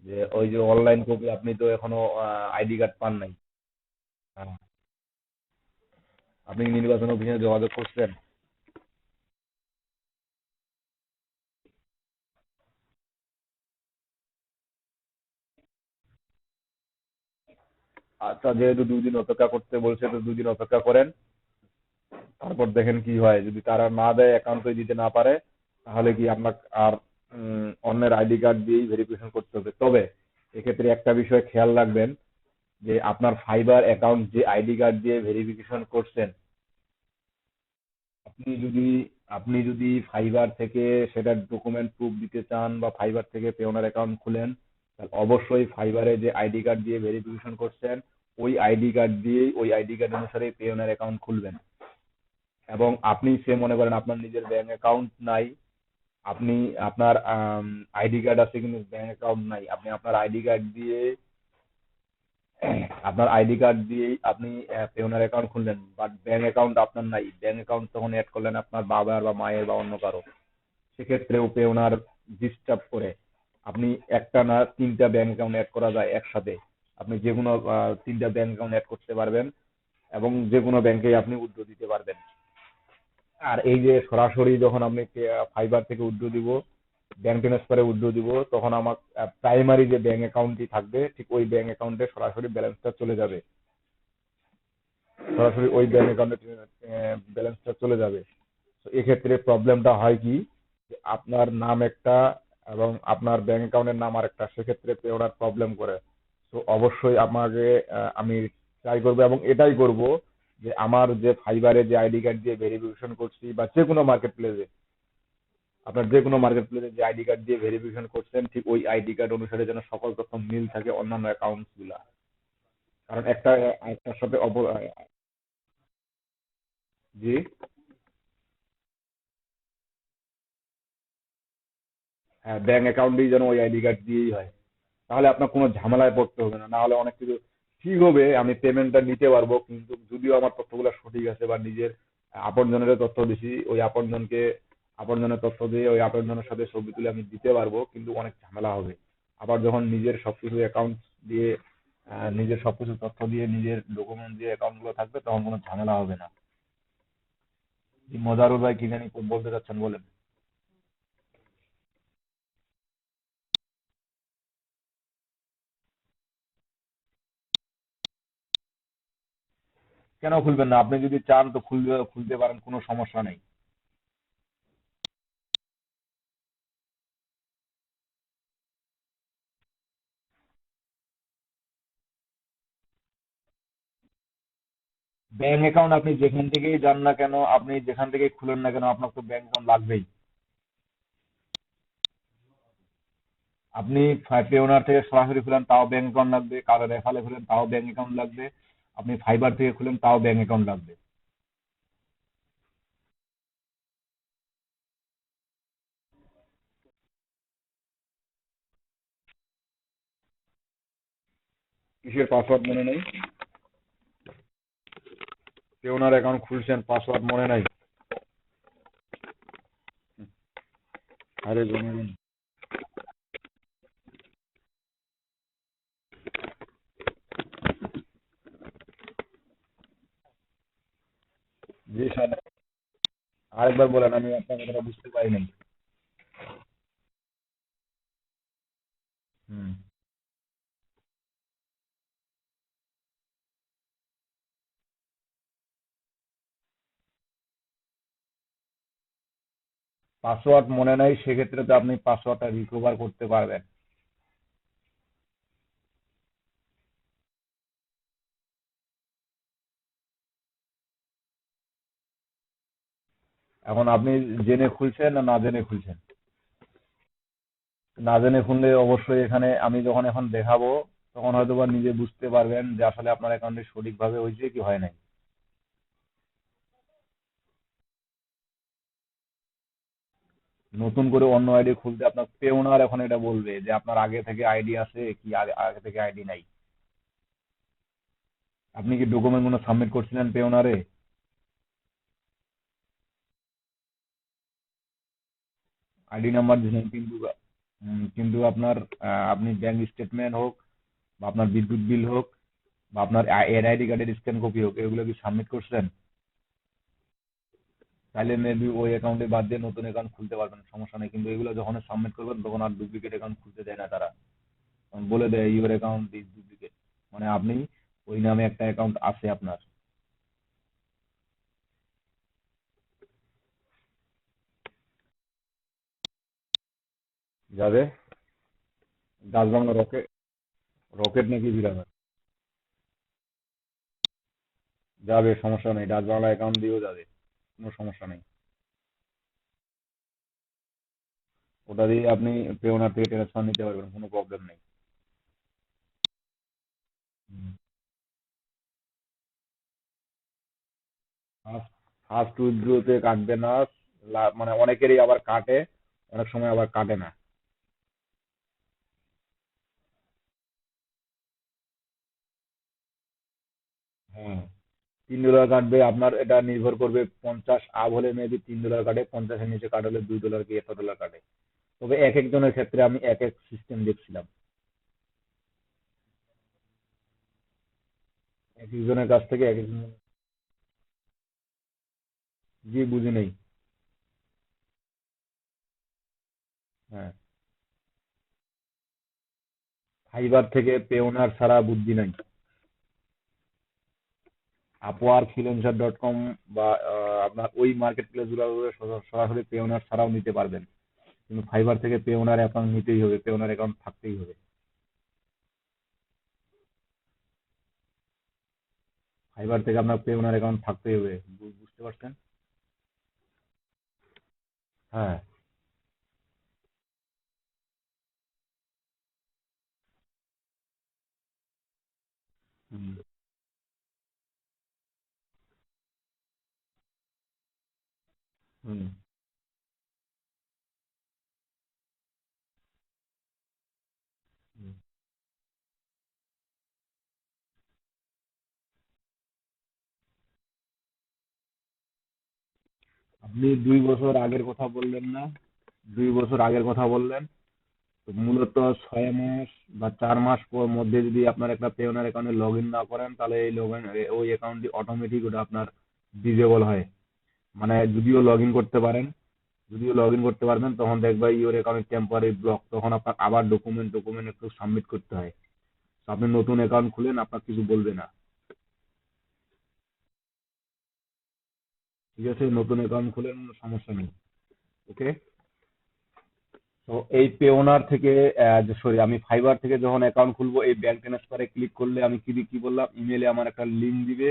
যে ওই যে অনলাইন কপি, আপনি তো এখনো আইডি কার্ড পান নাই। হ্যাঁ। আপনি কি নির্বাচন অফিসে যোগাযোগ করছেন? আচ্ছা, যেহেতু 2 দিন অপেক্ষা করতে বলছে, তো 2 দিন অপেক্ষা করেন। তারপর দেখেন কি হয়। যদি তারা না দেয়, অ্যাকাউন্টে দিতে না পারে, তাহলে কি আপনার আর অন্যের আইডি কার্ড দিয়েই ভেরিফিকেশন করতে হবে। তবে এক্ষেত্রে একটা বিষয় খেয়াল রাখবেন, যে আপনার ফাইবার অ্যাকাউন্ট যে আইডি কার্ড দিয়ে ভেরিফিকেশন করছেন, আপনি যদি আপনি যদি ফাইবার থেকে সেটার ডকুমেন্ট প্রুফ দিতে চান, বা ফাইবার থেকে পেওনার অ্যাকাউন্ট খুলেন, তাহলে অবশ্যই ফাইবারে যে আইডি কার্ড দিয়ে ভেরিফিকেশন করছেন, ওই আইডি কার্ড অনুসারে পেওনার অ্যাকাউন্ট খুলবেন। এবং আপনি সে মনে করেন আপনার নিজের ব্যাংক অ্যাকাউন্ট নাই, আপনি আপনার আইডি কার্ড আছে কিন্তু ব্যাংক অ্যাকাউন্ট নাই, আপনি আপনার আইডি কার্ড দিয়েই আপনি পেওনার অ্যাকাউন্ট খুললেন, বাট ব্যাংক অ্যাকাউন্ট আপনার নাই। ব্যাংক অ্যাকাউন্ট তখন অ্যাড করলেন আপনার বাবার বা মায়ের বা অন্য কারো, সেক্ষেত্রেও পেওনার ডিস্টার্ব করে। আপনি একটা না 3টা ব্যাংক অ্যাকাউন্ট অ্যাড করা যায় একসাথে। আপনি যে কোনো 3টা ব্যাংক অ্যাকাউন্ট অ্যাড করতে পারবেন, এবং যে কোনো ব্যাংকেই আপনি উইথড্র দিতে পারবেন। আর এই যে সরাসরি যখন আপনি ফাইবার থেকে উইথড্র দিব, ব্যাংক ট্রান্সফারে উইথড্র দিব, তখন আমার প্রাইমারি যে ব্যাংক অ্যাকাউন্টটি থাকবে, ঠিক ওই ব্যাংক অ্যাকাউন্টে সরাসরি ব্যালেন্সটা চলে যাবে। সরাসরি ওই ব্যাংক অ্যাকাউন্টে ব্যালেন্সটা চলে যাবে। তো এক্ষেত্রে প্রবলেমটা হয় কি, যে আপনার নাম একটা এবং আপনার ব্যাংক অ্যাকাউন্টের নাম আরেকটা, সেক্ষেত্রে ওরা প্রবলেম করে। তো অবশ্যই আমাকে আমি ট্রাই করবো এবং এটাই করব, যে আমার যে ফাইবারে যে আইডি কার্ড দিয়ে ভেরিফিকেশন করছি, বা যে কোনো মার্কেট প্লেসে, আপনার যে কোনো মার্কেট প্লেসে যে আইডি কার্ড দিয়ে ভেরিফিকেশন করছেন, ঠিক ওই আইডি কার্ড অনুসারে যেন সকল তথ্য মিল থাকে অন্যান্য অ্যাকাউন্টস গুলা। কারণ একটা একটার সাথে অপর, জি। হ্যাঁ, ব্যাংক অ্যাকাউন্টেই যেন ওই আইডি কার্ড দিয়েই হয়। তাহলে আপনার কোনো ঝামেলায় পড়তে হবে না। না হলে অনেক কিছু ঠিক হবে, আমি পেমেন্টটা নিতে পারবো, কিন্তু যদিও আমার তথ্যগুলো সঠিক আছে বা নিজের আপনজনের তথ্য দিছি, ওই আপনজনের তথ্য দিয়ে ওই আপনজনের সাথে ছবি তুলে আমি দিতে পারবো, কিন্তু অনেক ঝামেলা হবে। আবার যখন নিজের সবকিছু অ্যাকাউন্ট দিয়ে নিজের সবকিছু তথ্য দিয়ে নিজের ডকুমেন্ট দিয়ে অ্যাকাউন্ট গুলো থাকবে, তখন কোনো ঝামেলা হবে না। মজারুল ভাই, কি জানি বলতে চাচ্ছেন, বলেন। কেন খুলবেন না? আপনি যদি চান তো খুলতে পারেন, কোনো সমস্যা নেই। ব্যাংক অ্যাকাউন্ট আপনি যেখান থেকেই যান না কেন, আপনি যেখান থেকেই খুলেন না কেন, আপনার তো ব্যাংক অ্যাকাউন্ট লাগবেই। আপনি পেওনার থেকে সরাসরি খুলেন তাও ব্যাংক অ্যাকাউন্ট লাগবে, কারো রেফারে খুলেন তাও ব্যাংক অ্যাকাউন্ট লাগবে, আপনি ফাইবার থেকে খুলেন তাও ব্যাংক অ্যাকাউন্ট লাগবে। কিসের পাসওয়ার্ড মনে নেই? পেওনার অ্যাকাউন্ট খুলছেন, পাসওয়ার্ড মনে নাই? আরে জনগণ, জি স্যার, আরেকবার বলেন, আমি আপনার কথাটা বুঝতে পারি নাই। হুম। পাসওয়ার্ড মনে নাই, সেক্ষেত্রে তো আপনি পাসওয়ার্ডটা রিকভার করতে পারবেন। এখন আপনি জেনে খুলছেন না না জেনে খুলছেন? না জেনে খুললে অবশ্যই এখানে আমি যখন এখন দেখাবো, তখন হয়তো বা নিজে বুঝতে পারবেন যে আসলে আপনার অ্যাকাউন্টে সঠিকভাবে হয়েছে কি হয় নাই। নতুন করে অন্য আইডি খুলতে আপনার পেওনার এখন এটা বলবে যে আপনার আগে থেকে আইডি আছে কি আগে থেকে আইডি নাই। আপনি কি ডকুমেন্ট গুলো সাবমিট করছিলেন পেওনারে? আইডি নাম্বার দিয়েছেন কিন্তু কিন্তু আপনার আপনি ব্যাংক স্টেটমেন্ট হোক বা আপনার বিদ্যুৎ বিল হোক বা আপনার এনআইডি কার্ডের স্ক্যান কপি হোক, এগুলো কি সাবমিট করছেন? তাহলে মেবি ওই অ্যাকাউন্টে বাদ দিয়ে নতুন অ্যাকাউন্ট খুলতে পারবেন, সমস্যা নেই। কিন্তু এগুলো যখন সাবমিট করবেন তখন আর ডুপ্লিকেট অ্যাকাউন্ট খুলতে দেয় না তারা। তখন বলে দেয় ইউর অ্যাকাউন্ট ইজ ডুপ্লিকেট, মানে আপনি ওই নামে একটা অ্যাকাউন্ট আছে আপনার। যাবে ডাচ বাংলা রকেট, রকেট নাকি বিরাট, যাবে সমস্যা নেই, ডাচ বাংলা অ্যাকাউন্ট দিয়েও যাবে, কোনো সমস্যা নেই। ওটা দিয়ে আপনি পেওনার থেকে ট্রান্সফার নিতে পারবেন, কোনো প্রবলেম নেই। ফার্স্ট ফার্স্ট উইথড্রোতে কাটবে না, মানে অনেকেরই আবার কাটে, অনেক সময় আবার কাটে না। হ্যাঁ, $3 কাটবে আপনার, এটা নির্ভর করবে 50 আপ হলে মেবি $3 কাটে, 50-এর নিচে কাট হলে $2 কি $1 কাটে। তবে এক একজনের ক্ষেত্রে আমি এক এক সিস্টেম দেখছিলাম, এক একজনের কাছ থেকে এক একজন। জি বুঝি নেই। হ্যাঁ, ফাইবার থেকে পেওনার ছাড়া বুদ্ধি নাই। আপওয়ার্ক, ফ্রিল্যান্সার.কম বা আপনার ওই মার্কেট প্লেস গুলো সরাসরি পেওনার ছাড়াও নিতে পারবেন, কিন্তু ফাইবার থেকে পেওনার অ্যাকাউন্ট নিতেই হবে, পেওনার অ্যাকাউন্ট থাকতেই হবে। ফাইবার থেকে আপনার পেওনার অ্যাকাউন্ট থাকতেই হবে, বুঝতে পারছেন? হ্যাঁ। হুম, হুম, হুম। আপনি 2 বছর আগের কথা বললেন না? 2 বছর আগের কথা বললেন। তো মূলত 6 মাস বা 4 মাস মধ্যে যদি আপনার একটা পেওনার অ্যাকাউন্টে লগ ইন না করেন, তাহলে এই লগ ইন, ওই অ্যাকাউন্টটি অটোমেটিক ওটা আপনার ডিজেবল হয়। মানে যদিও লগ ইন করতে পারেন, যদিও লগ ইন করতে পারবেন, তখন দেখবা ইওর অ্যাকাউন্ট টেম্পোরারি ব্লক, তখন আপনার আবার ডকুমেন্ট ডকুমেন্ট একটু সাবমিট করতে হয়। তো আপনি নতুন অ্যাকাউন্ট খুলেন, আপনার কিছু বলবে না। ঠিক আছে, নতুন অ্যাকাউন্ট খুলেন, সমস্যা নেই। ওকে। তো এই পেওনার থেকে, সরি, আমি ফাইবার থেকে যখন অ্যাকাউন্ট খুলবো, এই ব্যাংক ট্রান্সফারে ক্লিক করলে আমি কি কি বললাম, ইমেলে আমার একটা লিঙ্ক দিবে।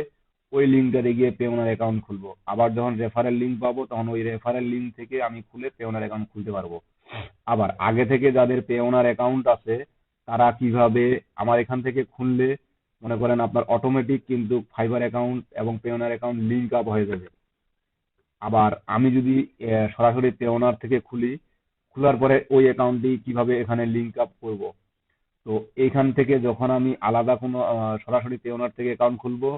ওই লিঙ্কটাতে গিয়ে পে ওনার অ্যাকাউন্ট খুলবো। আবার যখন রেফারেল লিঙ্ক পাবো তখন ওই রেফারেল লিঙ্ক থেকে আমি খুলে পে ওনার অ্যাকাউন্ট খুলতে পারবো। আবার আগে থেকে যাদের পে ওনার অ্যাকাউন্ট আছে তারা কিভাবে আমার এখান থেকে খুললে মনে করেন আপনার অটোমেটিক কিন্তু ফাইবার অ্যাকাউন্ট এবং পে ওনার অ্যাকাউন্ট লিঙ্ক আপ হয়ে যাবে। আবার আমি যদি সরাসরি পে ওনার থেকে খুলি, খোলার পরে ওই অ্যাকাউন্টটি কিভাবে এখানে লিঙ্ক আপ করব। তো এইখান থেকে যখন আমি আলাদা কোনো সরাসরি পে ওনার থেকে অ্যাকাউন্ট খুলবো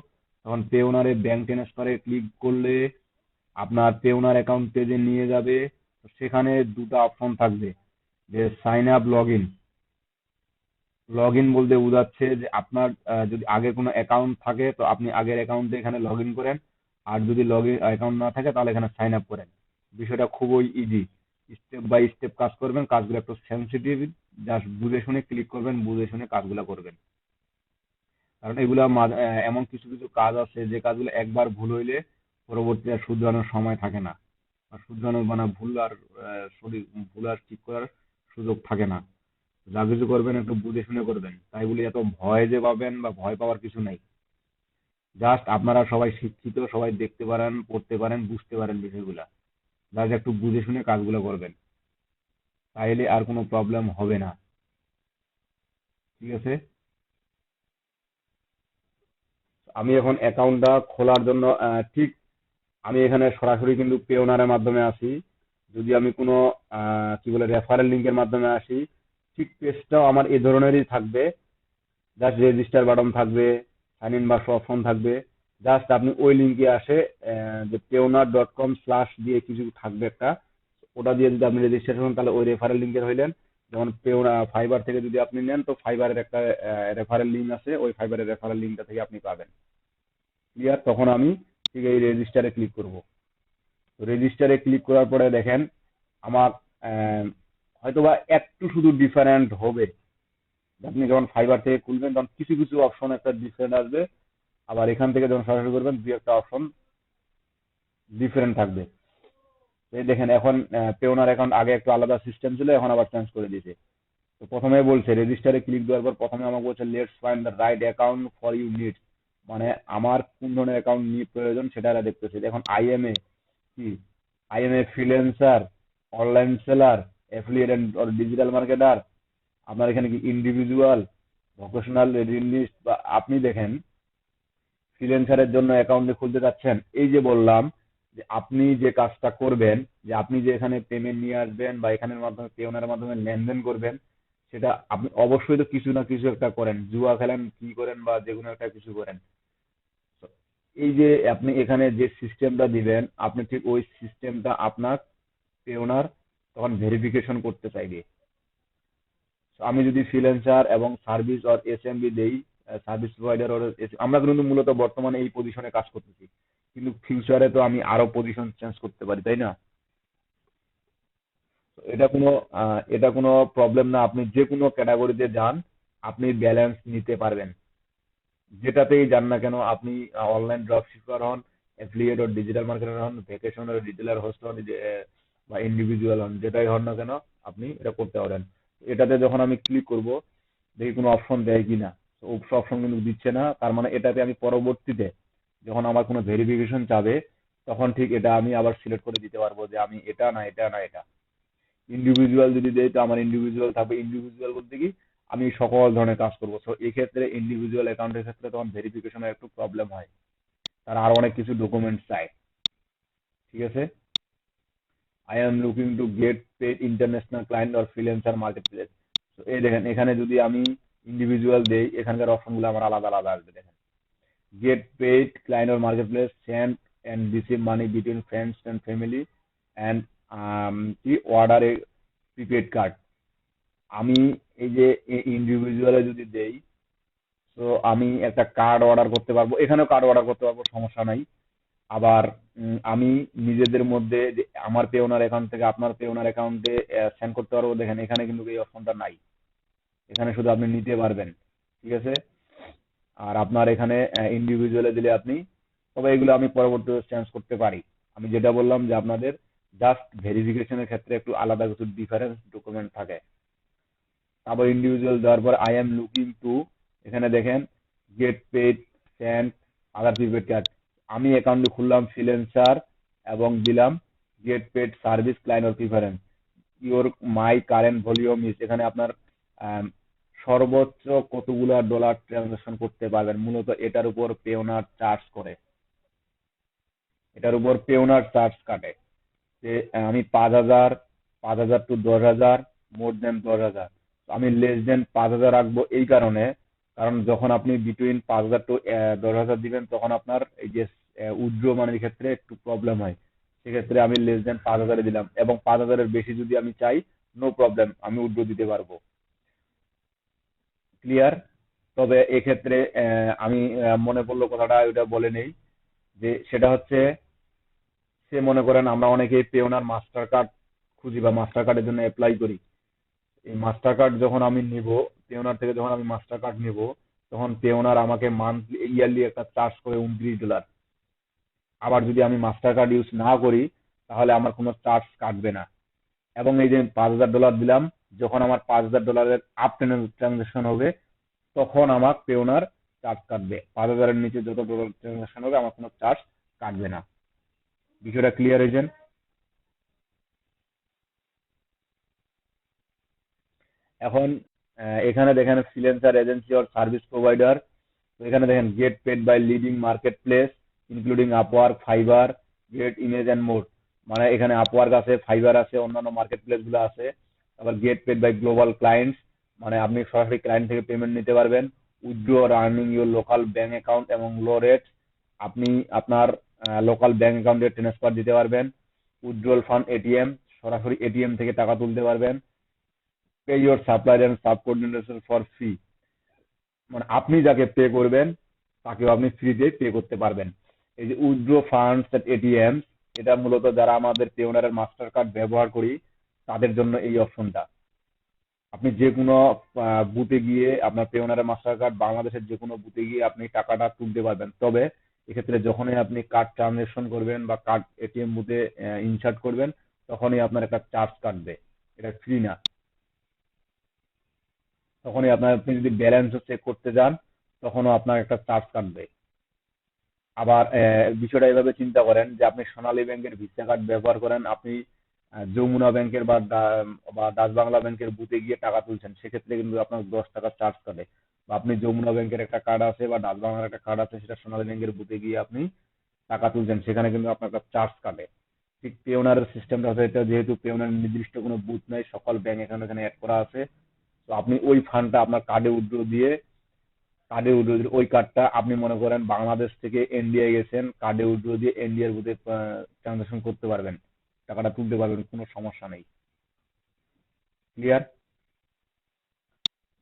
তখন পে ওনারে ব্যাংক ট্রান্সফারে ক্লিক করলে আপনার পে ওনার অ্যাকাউন্ট পেজে নিয়ে যাবে। তো সেখানে দুটো অপশন থাকবে, যে sign up log in. Log in বলতে বোঝাচ্ছে যে আপনার যদি আগে কোনো অ্যাকাউন্ট থাকে তো আপনি আগের অ্যাকাউন্টে এখানে লগ ইন করেন, আর যদি লগ ইন অ্যাকাউন্ট না থাকে তাহলে এখানে সাইন আপ করেন। বিষয়টা খুবই ইজি, স্টেপ বাই স্টেপ কাজ করবেন, কাজগুলো একটু সেন্সিটিভ, জাস্ট বুঝে শুনে ক্লিক করবেন, বুঝে শুনে কাজগুলো করবেন। কারণ এগুলা এমন কিছু কিছু কাজ আছে যে কাজগুলো একবার ভুল হইলে পরবর্তীতে আর শুধরানোর সময় থাকে না, আর শুধরানোর মানে ভুল আর ভুল আর ঠিক করার সুযোগ থাকে না। যা কিছু করবেন একটু বুঝে শুনে করবেন, তাই বলে এত ভয় যে পাবেন বা ভয় পাওয়ার কিছু নাই। জাস্ট আপনারা সবাই শিক্ষিত, সবাই দেখতে পারেন, পড়তে পারেন, বুঝতে পারেন বিষয়গুলা। জাস্ট একটু বুঝে শুনে কাজগুলো করবেন, তাইলে আর কোনো প্রবলেম হবে না। ঠিক আছে? আমি এখন অ্যাকাউন্টটা খোলার জন্য ঠিক আমি এখানে সরাসরি কিন্তু পেওনারের মাধ্যমে আসি। যদি আমি কোনো কি বলে রেফারেল লিঙ্কের মাধ্যমে আসি, ঠিক পেজটাও আমার এই ধরনেরই থাকবে। জাস্ট রেজিস্টার বাটন থাকবে, সাইন ইন বা অপশন থাকবে। জাস্ট আপনি ওই লিঙ্কে আসে যে payoneer.com/ দিয়ে কিছু থাকবে একটা, ওটা দিয়ে যদি আপনি রেজিস্ট্রেশন হন তাহলে ওই রেফারেল লিঙ্কের হইলেন। যেমন পেওনা ফাইবার থেকে যদি আপনি নেন তো ফাইবারের একটা রেফারেল লিঙ্ক আছে, ওই ফাইবারের রেফারেল লিঙ্কটা থেকে আপনি পাবেন। ক্লিয়ার? তখন আমি ঠিক এই রেজিস্টারে ক্লিক করব। রেজিস্টারে ক্লিক করার পরে দেখেন আমার আহ, হয়তোবা একটু শুধু ডিফারেন্ট হবে। আপনি যখন ফাইবার থেকে খুলবেন তখন কিছু কিছু অপশন একটা ডিফারেন্ট আসবে, আবার এখান থেকে যখন সরাসরি করবেন দুই একটা অপশন ডিফারেন্ট থাকবে। এই দেখেন এখন পেওনার অ্যাকাউন্ট আগে একটু আলাদা সিস্টেম ছিল, এখন আবার চেঞ্জ করে দিয়েছে। তো প্রথমে বলছে রেজিস্টারে ক্লিক দেওয়ার পর প্রথমে আমাকে বলছে let's find the right account for you needs, মানে আমার কোন ধরনের অ্যাকাউন্ট নিয়ে প্রয়োজন সেটা এরা দেখতেছে। এখন আইএমএ কি, IMA freelancer, online seller, affiliate or digital marketer, আপনার এখানে কি ইন্ডিভিজুয়াল, ভোকেশনাল রিলিস্ট, বা আপনি দেখেন ফ্রিল্যান্সারের জন্য অ্যাকাউন্ট খুলতে যাচ্ছেন, এই যে বললাম যে আপনি যে কাজটা করবেন, যে আপনি যে এখানে পেমেন্ট নিয়ে আসবেন বা এখানের মাধ্যমে পেওনার মাধ্যমে লেনদেন করবেন, সেটা আপনি অবশ্যই তো কিছু না কিছু একটা করেন, জুয়া খেলেন কি করেন বা যে কোনো একটা কিছু করেন। তো এই যে আপনি এখানে যে সিস্টেমটা দিবেন, আপনি ঠিক ওই সিস্টেমটা আপনার পেওনার তখন ভেরিফিকেশন করতে চাইবে। So, আমি যদি ফ্রিল্যান্সার এবং সার্ভিস অর এসএমবি দেই, সার্ভিস প্রোভাইডার অর আমরা কিন্তু মূলত বর্তমানে এই পজিশনে কাজ করতেছি, কিন্তু ফিউচারে তো আমি আরো পজিশন চেঞ্জ করতে পারি, তাই না? তো এটা কোনো প্রবলেম না, আপনি যে কোনো ক্যাটাগরিতে যান আপনি ব্যালেন্স নিতে পারবেন। যেটাতেই যান না কেন, আপনি অনলাইন ড্রপ শিপার হন, অ্যাফিলিয়েট ও ডিজিটাল মার্কেটার হন, ভ্যাকেশন ও রিটেলার হোস্ট হন, বা ইন্ডিভিজুয়াল হন, যেটাই হন না কেন আপনি এটা করতে পারেন। এটাতে যখন আমি ক্লিক করব দেখি কোনো অপশন দেয় কিনা। তো অপশন কিন্তু দিচ্ছে না, তার মানে এটাতে আমি পরবর্তীতে যখন আমার কোনো ভেরিফিকেশন চাবে তখন ঠিক এটা আমি আবার সিলেক্ট করে দিতে পারবো যে আমি এটা না এটা না এটা। ইন্ডিভিজুয়াল যদি দেই তো আমার ইন্ডিভিজুয়াল থাকবে, ইন্ডিভিজুয়াল বলতে কি আমি সকল ধরনের কাজ করবো। তো এই ক্ষেত্রে ইন্ডিভিজুয়াল অ্যাকাউন্টের ক্ষেত্রে তখন ভেরিফিকেশনের একটু প্রবলেম হয়, তারা আরো অনেক কিছু ডকুমেন্টস চায়। ঠিক আছে? I am looking to get paid international client or freelancer marketplace. তো এই দেখেন এখানে যদি আমি ইন্ডিভিজুয়াল দেই এখানকার অপশনগুলো আমার আলাদা আলাদা আসবে। দেখেন get paid client or marketplace, send and receive money between friends and family, and কি অর্ডার এ প্রিপেড কার্ড। আমি এই যে ইন্ডিভিজুয়ালে যদি দেই তো আমি একটা কার্ড অর্ডার করতে পারবো, এখানেও কার্ড অর্ডার করতে পারবো, সমস্যা নাই। আবার আমি নিজেদের মধ্যে যে আমার পেওনার অ্যাকাউন্ট থেকে আপনার পেওনার অ্যাকাউন্টে সেন্ড করতে পারবো। দেখেন এখানে কিন্তু এই অপশনটা নাই, এখানে শুধু আপনি নিতে পারবেন। ঠিক আছে? আর আপনার এখানে ইন্ডিভিজুয়ালে দিলে আপনি, তবে এগুলো আমি পরবর্তীতে চেঞ্জ করতে পারি। আমি যেটা বললাম যে আপনাদের জাস্ট ভেরিফিকেশনের ক্ষেত্রে একটু আলাদা কিছু ডিফারেন্স ডকুমেন্ট থাকে। তারপর ইন্ডিভিজুয়াল দেওয়ার পর আই এম লুকিং টু, এখানে দেখেন get paid, send other prepaid card. আমি অ্যাকাউন্টটি খুললাম ফ্রিল্যান্সার এবং দিলাম get paid service client or preference your my current volume is, এখানে আপনার আম, সর্বোচ্চ কতগুলো ডলার ট্রানজাকশন করতে পারবেন। মূলত এটার উপর পেওনার চার্জ কাটে যে আমি 5,000, 5,000 টু 10,000, মোর দেন 10,000। আমি লেস দেন 5,000 রাখবো এই কারণে, কারণ যখন আপনি বিটুইন 5,000 টু 10,000 দিবেন তখন আপনার এই যে উইথড্র মানির ক্ষেত্রে একটু প্রবলেম হয়। সেক্ষেত্রে আমি লেস দেন 5,000 দিলাম, এবং 5,000-এর বেশি যদি আমি চাই, নো প্রবলেম, আমি উইথড্র দিতে পারবো। ক্লিয়ার? তবে এক্ষেত্রে আমি মনে পড়লো কথাটা ওটা বলে নেই, যে সেটা হচ্ছে, সে মনে করেন আমরা অনেকেই পেওনার মাস্টার কার্ড খুঁজি বা মাস্টার কার্ডের জন্য অ্যাপ্লাই করি। এই মাস্টার কার্ড যখন আমি নিব, পেওনার থেকে যখন আমি মাস্টার কার্ড নিব, তখন পেওনার আমাকে মান্থলি ইয়ারলি একটা চার্জ করে $29। আবার যদি আমি মাস্টার কার্ড ইউজ না করি, তাহলে আমার কোনো চার্জ কাটবে না। এবং এই যে $5,000 দিলাম, যখন আমার $5,000 আপ ট্রানজাকশন হবে, তখন আমার পেওনার চার্জ কাটবে। 5,000-এর নিচে যত ডলার ট্রানজাকশন হবে আমার কোনো চার্জ কাটবে না। বিষয়টা ক্লিয়ার হয়েছেন? এখন এখানে দেখেন freelancer agency or service provider. তো এখানে দেখেন get paid by leading marketplace including Upwork, Fiverr, get image and more. মানে এখানে আপওয়ার্ক আছে, ফাইবার আছে, অন্যান্য মার্কেট প্লেস গুলো আছে। আবার get paid by global clients, মানে আপনি সরাসরি ক্লায়েন্ট থেকে পেমেন্ট নিতে পারবেন। উইথড্র আর earning your local bank account এবং লো রেট, আপনি আপনার লোকাল ব্যাংক অ্যাকাউন্টে ট্রান্সফার দিতে পারবেন। উইথড্রল ফান্ড এটিএম, সরাসরি এটিএম থেকে টাকা তুলতে পারবেন। Pay your supplier and sub coordination for free, মানে আপনি যাকে পে করবেন তাকেও আপনি ফ্রিতে পে করতে পারবেন। এই যে উইথড্র ফান্ডস এট এটিএম, এটা মূলত যারা আমাদের পেওনারের মাস্টার কার্ড ব্যবহার করি তাদের জন্য এই অপশনটা। আপনি যে কোনো বুথে গিয়ে আপনার পেওনারের মাস্টার কার্ড বাংলাদেশের যে কোনো বুথে গিয়ে আপনি টাকাটা তুলতে পারবেন। তবে এক্ষেত্রে যখনই আপনি কার্ড ট্রানজেকশন করবেন বা কার্ড এটিএম বুথে ইনসার্ট করবেন, তখনই আপনার একটা চার্জ কাটবে। এটা ফ্রি না। তখনই আপনি যদি ব্যালেন্সও চেক করতে যান, তখনও আপনার একটা চার্জ কাটবে। আবার বিষয়টা এভাবে চিন্তা করেন যে আপনি সোনালী ব্যাংকের ভিসা কার্ড ব্যবহার করেন, আপনি যমুনা ব্যাংকের বা ডাচ বাংলা ব্যাংকের বুথে গিয়ে টাকা তুলছেন, সেক্ষেত্রে কিন্তু আপনার 10 টাকা চার্জ কাটে। বা আপনি যমুনা ব্যাংকের একটা কার্ড আছে বা ডাচ বাংলার একটা কার্ড আছে, সেটা সোনালী ব্যাংকের বুথে গিয়ে আপনি টাকা তুলছেন, সেখানে কিন্তু আপনার একটা চার্জ কাটে। ঠিক পেওনারের সিস্টেমটা হচ্ছে এটা, যেহেতু পেওনার নির্দিষ্ট কোনো বুথ নাই, সকল ব্যাংক এখানে এখানে অ্যাড করা আছে। তো আপনি ওই ফান্ডটা আপনার কার্ডে উইথড্র দিয়ে, ওই কার্ডটা আপনি মনে করেন বাংলাদেশ থেকে ইন্ডিয়া গেছেন, কার্ডে উইথড্র দিয়ে ইন্ডিয়ার বুথে ট্রানজাকশন করতে পারবেন, টাকাটা তুলতে পারবেন, কোনো সমস্যা নেই। ক্লিয়ার?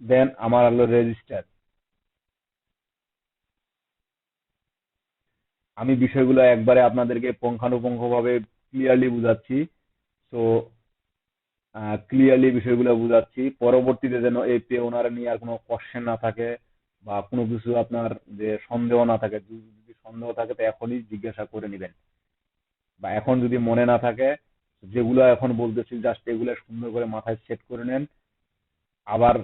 দেন আমার হলো রেজিস্টার। আমি বিষয়গুলো একবারে আপনাদেরকে পুঙ্খানুপুঙ্খভাবে ক্লিয়ারলি বুঝাচ্ছি। তো ক্লিয়ারলি বিষয়গুলো বুঝাচ্ছি, পরবর্তীতে যেন এই পে ওনার নিয়ে আর কোনো কোশ্চেন না থাকে বা কোনো কিছু আপনার যে সন্দেহ না থাকে। যদি সন্দেহ থাকে তো এখনই জিজ্ঞাসা করে নেবেন, বা এখন যদি মনে না থাকে, যেগুলো এখন বলতেছি জাস্ট এগুলো সুন্দর করে মাথায় সেট করে নেন। আবার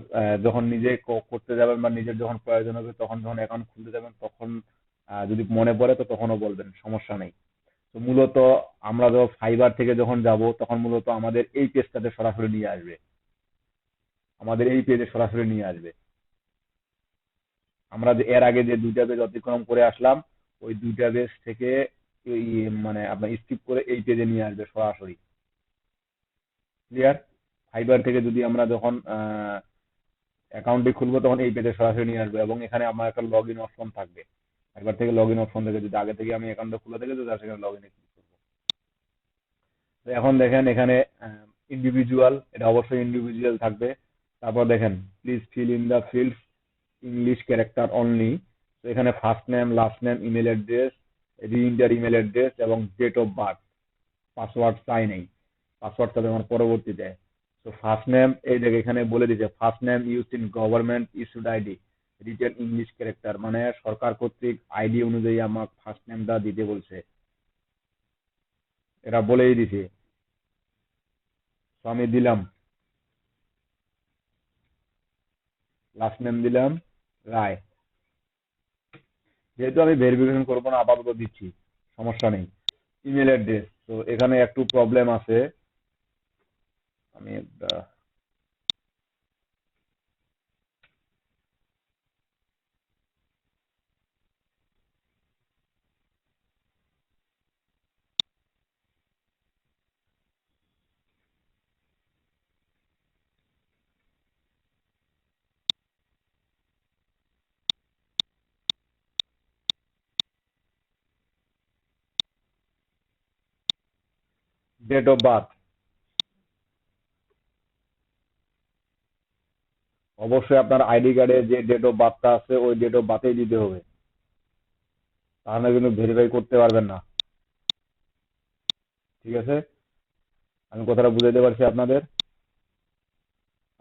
যখন নিজে করতে যাবেন বা নিজের যখন প্রয়োজন হবে, তখন যখন অ্যাকাউন্ট খুলতে যাবেন, তখন যদি মনে পড়ে তো তখনও বলবেন, সমস্যা নেই। তো মূলত আমরা যখন ফাইবার থেকে যখন যাব, তখন মূলত আমাদের এই পেজটাতে সরাসরি নিয়ে আসবে, আমাদের এই পেজে সরাসরি নিয়ে আসবে। আমরা যে এর আগে যে দুইটা পেজ অতিক্রম করে আসলাম, ওই দুইটা পেজ থেকে এই মানে আপনার স্কিপ করে এই পেজে নিয়ে আসবে সরাসরি। ক্লিয়ার? ফাইবার থেকে যদি আমরা যখন অ্যাকাউন্টটি খুলবো, তখন এই পেজে সরাসরি নিয়ে আসবে, এবং এখানে আমার একটা লগ ইন অপশন থাকবে। একবার থেকে লগ ইন অপশন থেকে, যদি আগে থেকে আমি অ্যাকাউন্টটা খুলে থেকে, তো সেখানে লগ ইনে ক্লিক করবো। তো এখন দেখেন এখানে ইন্ডিভিজুয়াল, এটা অবশ্যই ইন্ডিভিজুয়াল থাকবে। তারপর দেখেন please fill in the fields English character only. তো এখানে first name, last name, email address, reenter email address এবং ডেট অফ বার্থ। পাসওয়ার্ড চাই নেই, পাসওয়ার্ড তবে আমার পরবর্তীতে। তো ফার্স্ট নেম, এই দেখে এখানে বলে দিচ্ছে first name use in government issued ID written English character, মানে সরকার কর্তৃক আইডি অনুযায়ী আমার ফার্স্ট নেমটা দিতে বলছে, এরা বলেই দিছে। তো আমি দিলাম, লাস্ট নেম দিলাম রায়। যেহেতু আমি ভেরিফিকেশন করবো না আপাতত দিচ্ছি, সমস্যা নেই। ইমেল অ্যাড্রেস, তো এখানে একটু প্রবলেম আছে। আমি ডেট অফ বার্থ, অবশ্যই আপনার আইডি কার্ডে যে ডেট অফ বার্থটা আছে ওই ডেট অফ বার্থেই দিতে হবে, তাহলে কিন্তু ভেরিফাই করতে পারবেন না। ঠিক আছে, আমি কথাটা বুঝাইতে পারছি আপনাদের।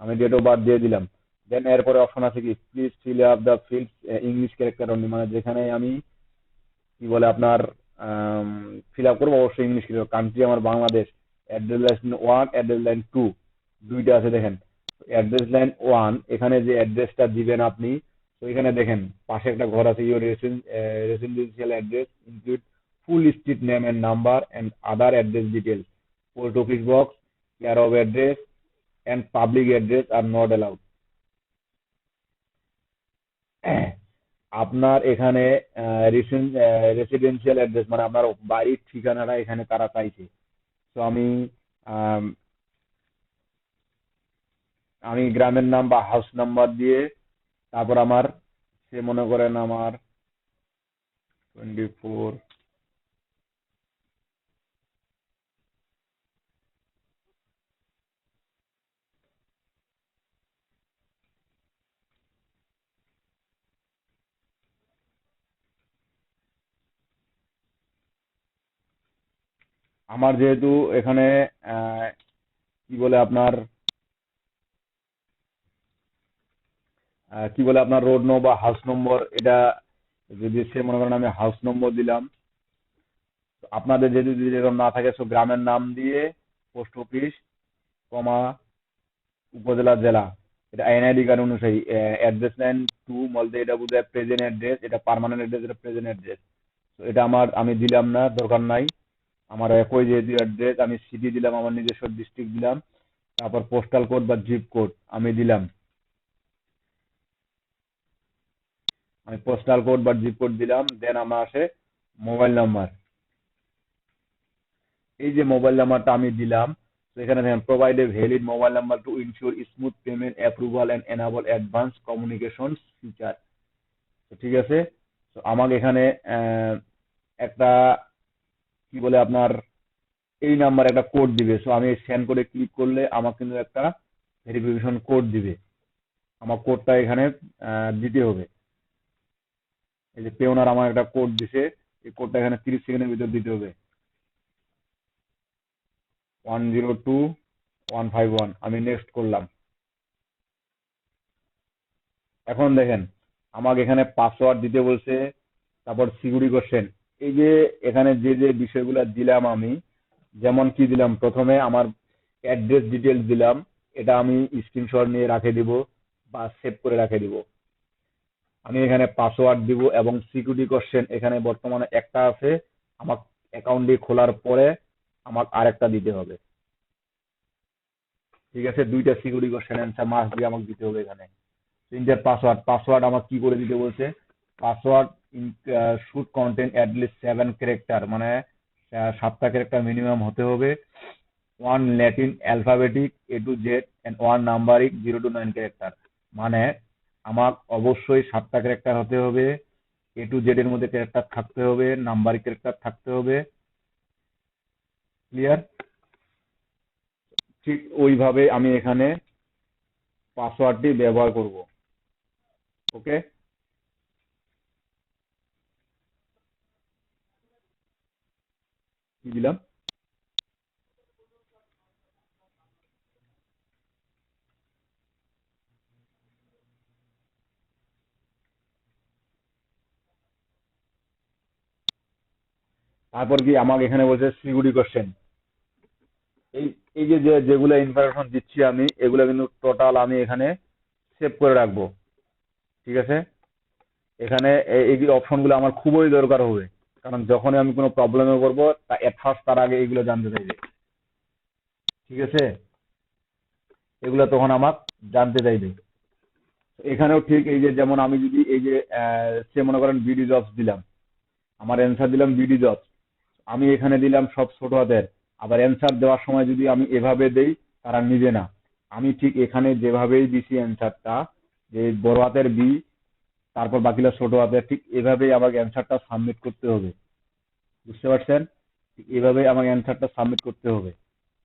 আমি ডেট অফ বার্থ দিয়ে দিলাম। দেন এরপরে অপশন আছে কি, please fill up the field English character only, মানে যেখানে আমি কি বলে আপনার ফিল আপ করবো অবশ্যই ইংলিশ ক্যারেক্টার। কান্ট্রি আমার Bangladesh, address line 1, address line 2, দুইটা আছে দেখেন। অ্যাড্রেস লাইন 1 এখানে যে অ্যাড্রেসটা দিবেন আপনি, তো এখানে দেখেন পাশে একটা ঘর আছে, your residential address include full street name and number and other address details, post office box, care of address and public address are not allowed. আপনার এখানে রেসিডেন্সিয়াল অ্যাড্রেস মানে আপনার বাড়ির ঠিকানাটা এখানে তারা চাইছে। তো আম, আমি গ্রামের নাম বা হাউস নাম্বার দিয়ে, তারপর আমার, সে মনে করেন আমার 24, আমার যেহেতু এখানে আহ, কি বলে আপনার কি বলে আপনার রোড নম্বর বা হাউস নম্বর, এটা যদি সে মনে করেন আমি হাউস নম্বর দিলাম। তো আপনাদের যদি যদি এরকম না থাকে, তো গ্রামের নাম দিয়ে পোস্ট অফিস, কমা, উপজেলা, জেলা, এটা এনআইডি কার্ড অনুযায়ী অ্যাড্রেস লাইন 2 বলতে এটা বোঝায় প্রেজেন্ট অ্যাড্রেস, এটা পার্মানেন্ট অ্যাড্রেস, এটা প্রেজেন্ট অ্যাড্রেস। তো এটা আমি দিলাম না, দরকার নাই। আমার একই যেহেতু অ্যাড্রেস, আমি সিটি দিলাম, আমার নিজস্ব ডিস্ট্রিক্ট দিলাম, তারপর পোস্টাল কোড বা জিপ কোড আমি দিলাম। আমি পোস্টাল কোড বা জিপ কোড দিলাম। দেন আমার আসে মোবাইল নাম্বার। এই যে মোবাইল নাম্বারটা আমি দিলাম, তো এখানে দেখেন provide a valid mobile number to ensure smooth payment approval and enable advance communication feature. তো ঠিক আছে, তো আমাকে এখানে একটা কি বলে আপনার এই নাম্বার একটা কোড দিবে। সো আমি স্ক্যান করে ক্লিক করলে আমার কিন্তু একটা ভেরিফিকেশন কোড দিবে। আমার কোডটা এখানে দিতে হবে। এই যে পেওনার আমার একটা কোড দিছে, এই কোডটা এখানে 30 সেকেন্ডের ভিতর দিতে হবে। 102151, আমি নেক্সট করলাম। এখন দেখেন আমাকে এখানে পাসওয়ার্ড দিতে বলছে, তারপর সিকিউরিটি কোশ্চেন। এই যে এখানে যে যে বিষয়গুলো দিলাম আমি, যেমন কি দিলাম, প্রথমে আমার অ্যাড্রেস ডিটেলস দিলাম, এটা আমি স্ক্রিনশট নিয়ে রাখে দিব বা সেভ করে রাখে দিব। আমি এখানে পাসওয়ার্ড দিব এবং সিকিউরিটি কোশ্চেন এখানে বর্তমানে একটা আছে, আমার অ্যাকাউন্টটি খোলার পরে আমার আরেকটা দিতে হবে। ঠিক আছে, দুইটা সিকিউরিটি কোশ্চেন অ্যান্সার মাস্ট দিয়ে আমাকে দিতে হবে এখানে। তিনটার পাসওয়ার্ড, পাসওয়ার্ড আমার কি করে দিতে বলছে, password should contain at least 7 character, মানে 7টা ক্যারেক্টার মিনিমাম হতে হবে। 1 Latin alphabetic A to Z and 1 numeric 0 to 9 character, মানে আমার অবশ্যই 7টা ক্যারেক্টার হতে হবে, A to Z এর মধ্যে ক্যারেক্টার থাকতে হবে, নাম্বারিক ক্যারেক্টার থাকতে হবে। ক্লিয়ার? ঠিক ওইভাবে আমি এখানে পাসওয়ার্ডটি ব্যবহার করব। ওকে, কি দিলাম? তারপর কি আমাকে এখানে বলছে সিকিউরিটি কোশ্চেন। এই এই যে যেগুলো ইনফরমেশন দিচ্ছি আমি, এগুলো কিন্তু টোটাল আমি এখানে সেভ করে রাখবো। ঠিক আছে, এখানে এই অপশনগুলো আমার খুবই দরকার হবে, কারণ যখনই আমি কোনো প্রবলেমে পড়বো এট ফার্স্ট তার আগে এইগুলো জানতে চাইবে। ঠিক আছে, এগুলো তখন আমার জানতে চাইবে। এখানেও ঠিক এই যে যেমন আমি যদি এই যে সে মনে করেন বিডি জবস দিলাম, আমার অ্যান্সার দিলাম বিডি জবস, আমি এখানে দিলাম সব ছোট হাতের, আবার অ্যান্সার দেওয়ার সময় যদি আমি এভাবে দেই তারা নিবে না। আমি ঠিক এখানে যেভাবেই দিছি অ্যান্সারটা, যে বড় হাতের বি তারপর বাকিটা ছোট হাতের, ঠিক এভাবেই আমাকে অ্যান্সারটা সাবমিট করতে হবে। বুঝতে পারছেন? ঠিক এভাবেই আমাকে অ্যান্সারটা সাবমিট করতে হবে।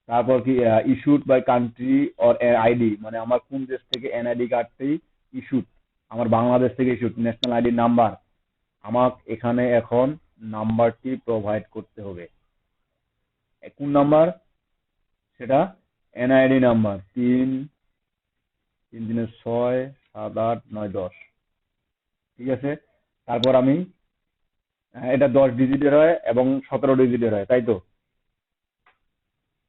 তারপর কি issued by country or ID, মানে আমার কোন দেশ থেকে এনআইডি কার্ডটি ইস্যুড, আমার বাংলাদেশ থেকে ইস্যুড, ন্যাশনাল আইডি নাম্বার, আমাকে এখানে এখন নাম্বারটি প্রোভাইড করতে হবে। কোন নাম্বার? সেটা এনআইডি নাম্বার 3 3 6 7 8 9 10। ঠিক আছে, তারপর আমি এটা 10 ডিজিটের হয় এবং 17 ডিজিটের হয়, তাই তো?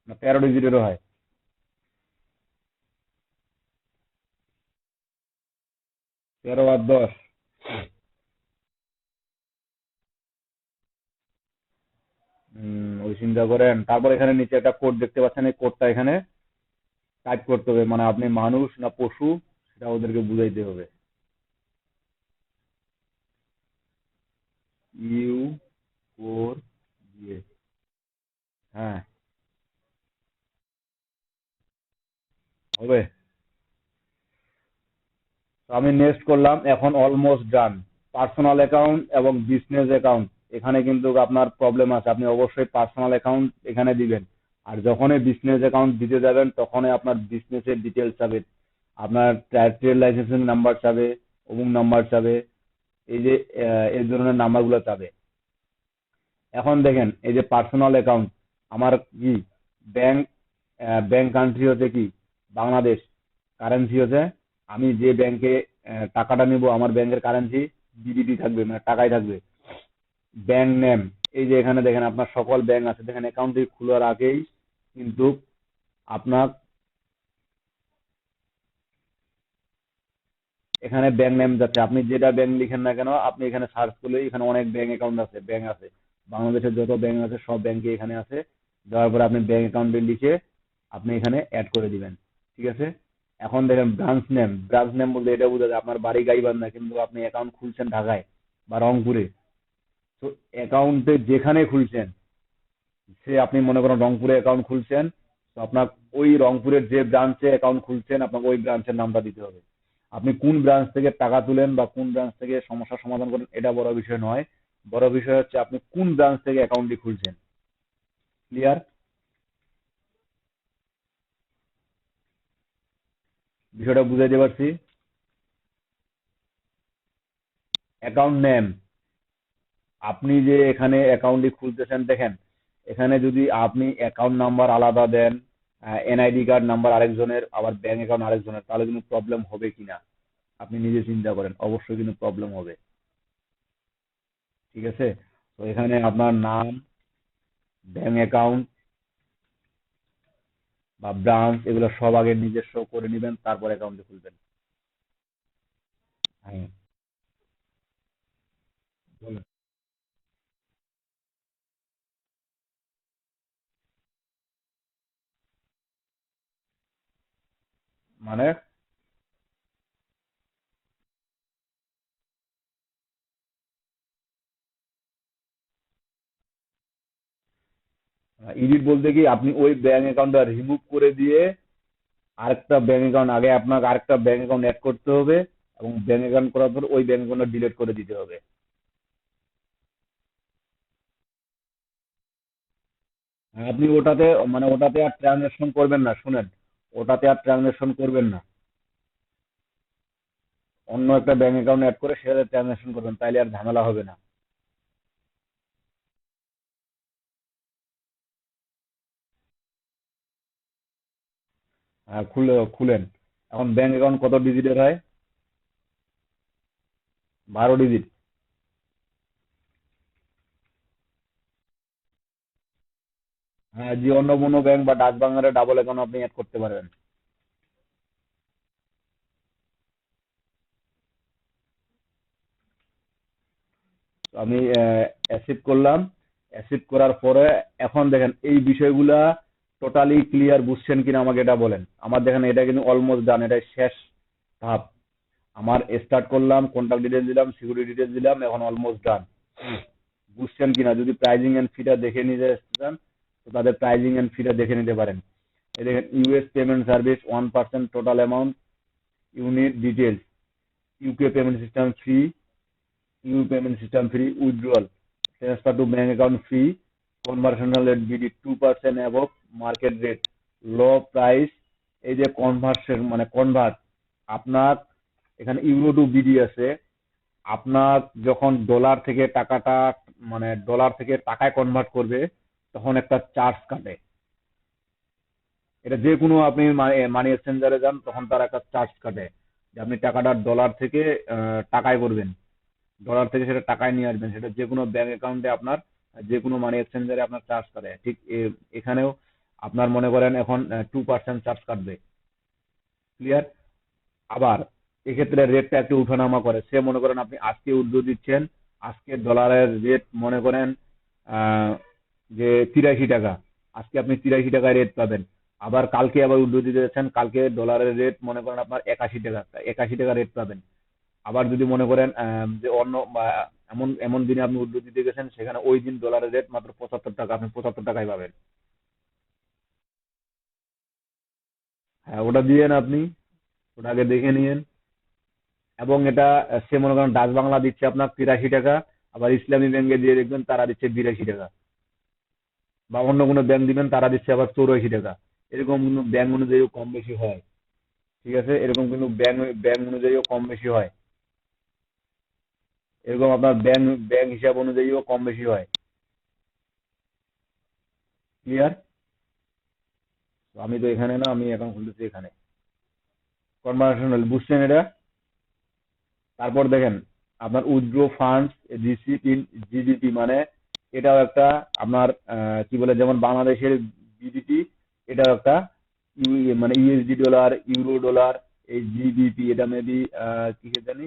না 13 ডিজিটেরও হয়? 13 আর 10, ওই চিন্তা করেন। তারপর এখানে নিচে একটা কোড দেখতে পাচ্ছেন, এই কোডটা এখানে টাইপ করতে হবে, মানে আপনি মানুষ না পশু সেটা ওদেরকে বুঝাইতে হবে। ইউ 4 হ্যাঁ, হবে। তো আমি নেক্সট করলাম, এখন অলমোস্ট ডান। পার্সোনাল অ্যাকাউন্ট এবং বিজনেস অ্যাকাউন্ট, এখানে কিন্তু আপনার প্রবলেম আছে, আপনি অবশ্যই পার্সোনাল অ্যাকাউন্ট এখানে দিবেন। আর যখনই বিজনেস অ্যাকাউন্ট দিতে যাবেন তখনই আপনার বিজনেসের ডিটেলস চাবে, আপনার ট্রেড লাইসেন্সের নাম্বার চাবে, অমুক নাম্বার চাবে, এই যে এই ধরনের নাম্বারগুলো চাবে। এখন দেখেন এই যে পার্সোনাল অ্যাকাউন্ট, আমার কি ব্যাংক, ব্যাংক কান্ট্রি হচ্ছে কি বাংলাদেশ, কারেন্সি হচ্ছে, আমি যে ব্যাংকে টাকাটা নিব আমার ব্যাংকের কারেন্সি বিডিটি থাকবে, মানে টাকাই থাকবে। ব্যাংক নেম, এই যে এখানে দেখেন আপনার সকল ব্যাংক আছে, দেখেন অ্যাকাউন্টটি খোলার আগেই কিন্তু আপনার এখানে ব্যাংক নেম যাচ্ছে, আপনি যেটা ব্যাংক লিখেন না কেন আপনি এখানে সার্চ করলে এখানে অনেক ব্যাংক অ্যাকাউন্ট আছে, ব্যাংক আছে, বাংলাদেশের যত ব্যাংক আছে সব ব্যাংকে এখানে আছে। দেওয়ার পরে আপনি ব্যাংক অ্যাকাউন্টে লিখে আপনি এখানে অ্যাড করে দিবেন। ঠিক আছে, এখন দেখেন ব্রাঞ্চ নেম, ব্রাঞ্চ নেম বলতে এটা বোঝা যায় আপনার বাড়ি গাইবান্ধা কিন্তু আপনি অ্যাকাউন্ট খুলছেন ঢাকায় বা রংপুরে। তো অ্যাকাউন্টে যেখানে খুলছেন, সে আপনি মনে করেন রংপুরে অ্যাকাউন্ট খুলছেন, তো আপনার ওই রংপুরের যে ব্রাঞ্চে অ্যাকাউন্ট খুলছেন আপনাকে ওই ব্রাঞ্চের নামটা দিতে হবে। আপনি কোন ব্রাঞ্চ থেকে টাকা তুলেন বা কোন ব্রাঞ্চ থেকে সমস্যার সমাধান করেন এটা বড় বিষয় নয়, বড় বিষয় হচ্ছে আপনি কোন ব্রাঞ্চ থেকে অ্যাকাউন্টটি খুলছেন। ক্লিয়ার? বিষয়টা বুঝাইতে পারছি? অ্যাকাউন্ট নেম, আপনি যে এখানে অ্যাকাউন্টটি খুলতেছেন, দেখেন এখানে যদি আপনি অ্যাকাউন্ট নাম্বার আলাদা দেন, এনআইডি কার্ড নাম্বার আরেকজনের, আবার ব্যাংক অ্যাকাউন্ট আরেকজনের, তাহলে কিন্তু প্রবলেম হবে কিনা আপনি নিজে চিন্তা করেন, অবশ্যই কিন্তু প্রবলেম হবে। ঠিক আছে, তো এখানে আপনার নাম, ব্যাংক অ্যাকাউন্ট বা ব্রাঞ্চ এগুলো সব আগে নিজস্ব করে নেবেন, তারপর অ্যাকাউন্টে খুলবেন। হ্যাঁ, বলেন। মানে এডিট বলতে কি আপনি ওই ব্যাংক অ্যাকাউন্টটা রিমুভ করে দিয়ে আরেকটা ব্যাংক অ্যাকাউন্ট, আগে আপনাকে আরেকটা ব্যাংক অ্যাকাউন্ট অ্যাড করতে হবে এবং ব্যাংক অ্যাকাউন্ট করার পর ওই ব্যাংক অ্যাকাউন্টটা ডিলিট করে দিতে হবে। আপনি ওটাতে, মানে ওটাতে আর ট্রানজাকশন করবেন না, শুনেন, ওটাতে আর ট্রানজাকশন করবেন না, অন্য একটা ব্যাংক অ্যাকাউন্ট অ্যাড করে সেটাতে ট্রানজাকশন করবেন, তাইলে আর ঝামেলা হবে না। খুলেন। এখন ব্যাংক অ্যাকাউন্ট কত ডিজিটের হয়? 12 ডিজিট। হ্যাঁ, যে অন্য কোনো ব্যাংক বা ডাক বাংলার ডাবল অ্যাকাউন্ট আপনি অ্যাড করতে পারবেন। আমি অ্যাকসেপ্ট করলাম। অ্যাকসেপ্ট করার পরে এখন দেখেন এই বিষয়গুলা টোটালি ক্লিয়ার বুঝছেন কিনা আমাকে এটা বলেন। আমার দেখেন এটা কিন্তু অলমোস্ট ডান, এটা শেষ ধাপ। আমার স্টার্ট করলাম, কন্ট্যাক্ট ডিটেলস দিলাম, সিকিউরিটি ডিটেলস দিলাম, এখন অলমোস্ট ডান। বুঝছেন কিনা? যদি প্রাইজিং এন্ড ফিটা দেখে নিতে চান তো তাদের প্রাইজিং এন্ড ফিটা দেখে নিতে পারেন। এই দেখেন US payment service 1% total amount, unit details, UK payment system free, U payment system free, withdrawal, transfer to bank account free, conversional rate BD 2% above market rate, low price. এই যে কনভার্সন মানে কনভার্ট, আপনার এখানে ইউরো টু বিডি আছে। আপনার যখন ডলার থেকে টাকাটা মানে ডলার থেকে টাকায় কনভার্ট করবে তখন একটা চার্জ কাটে। এটা যে কোনো আপনি মানি এক্সচেঞ্জারে যান তখন তার একটা চার্জ কাটে যে আপনি টাকাটা ডলার থেকে টাকায় করবেন, ডলার থেকে সেটা টাকায় নিয়ে আসবেন, সেটা যে কোনো ব্যাংক অ্যাকাউন্টে আপনার যে কোনো মানি এক্সচেঞ্জারে আপনার চার্জ কাটে। ঠিক এখানেও আপনার মনে করেন এখন 2% চার্জ কাটবে। ক্লিয়ার? আবার এক্ষেত্রে রেটটা একটু উঠানামা করে। সে মনে করেন আপনি আজকে উদ্যোগ দিচ্ছেন, আজকে ডলারের রেট মনে করেন আহ, যে 83 টাকা, আজকে আপনি 83 টাকায় রেট পাবেন। আবার কালকে আবার উদ্যোগ দিতে যাচ্ছেন, কালকে ডলারের রেট মনে করেন আপনার 81 টাকা, 81 টাকা রেট পাবেন। আবার যদি মনে করেন যে অন্য এমন এমন দিনে আপনি উদ্যোগ দিতে গেছেন সেখানে ওই দিন ডলারের রেট মাত্র 75 টাকা, আপনি 75 টাকায় পাবেন। হ্যাঁ, ওটা দিয়েন আপনি, ওটা আগে দেখে নিয়েন। এবং এটা সে মনে করেন ডাচ বাংলা দিচ্ছে আপনার 83 টাকা, আবার ইসলামী ব্যাংকে দিয়ে দেখবেন তারা দিচ্ছে 82 টাকা, বা অন্য কোনো ব্যাংক দিবেন তারা দিচ্ছে আবার 84 টাকা। এরকম কিন্তু ব্যাংক অনুযায়ীও কম বেশি হয়। ঠিক আছে, এরকম কিন্তু ব্যাংক ব্যাংক অনুযায়ীও কম বেশি হয়। এরকম আপনার ব্যাংক ব্যাংক হিসাব অনুযায়ীও কম বেশি হয়। ক্লিয়ার? আমি তো এখানে না, আমি এখন খুলতেছি এখানে। কনভার্সনাল বুঝছেন এটা? তারপর দেখেন আপনার withdraw funds receipt in GBP, মানে এটাও একটা আপনার কি বলে, যেমন বাংলাদেশের বিডিটি, এটাও একটা মানে ইউএসডি ডলার, ইউরো ডলার। এই জিবিপি এটা মেবি কিসের জানি,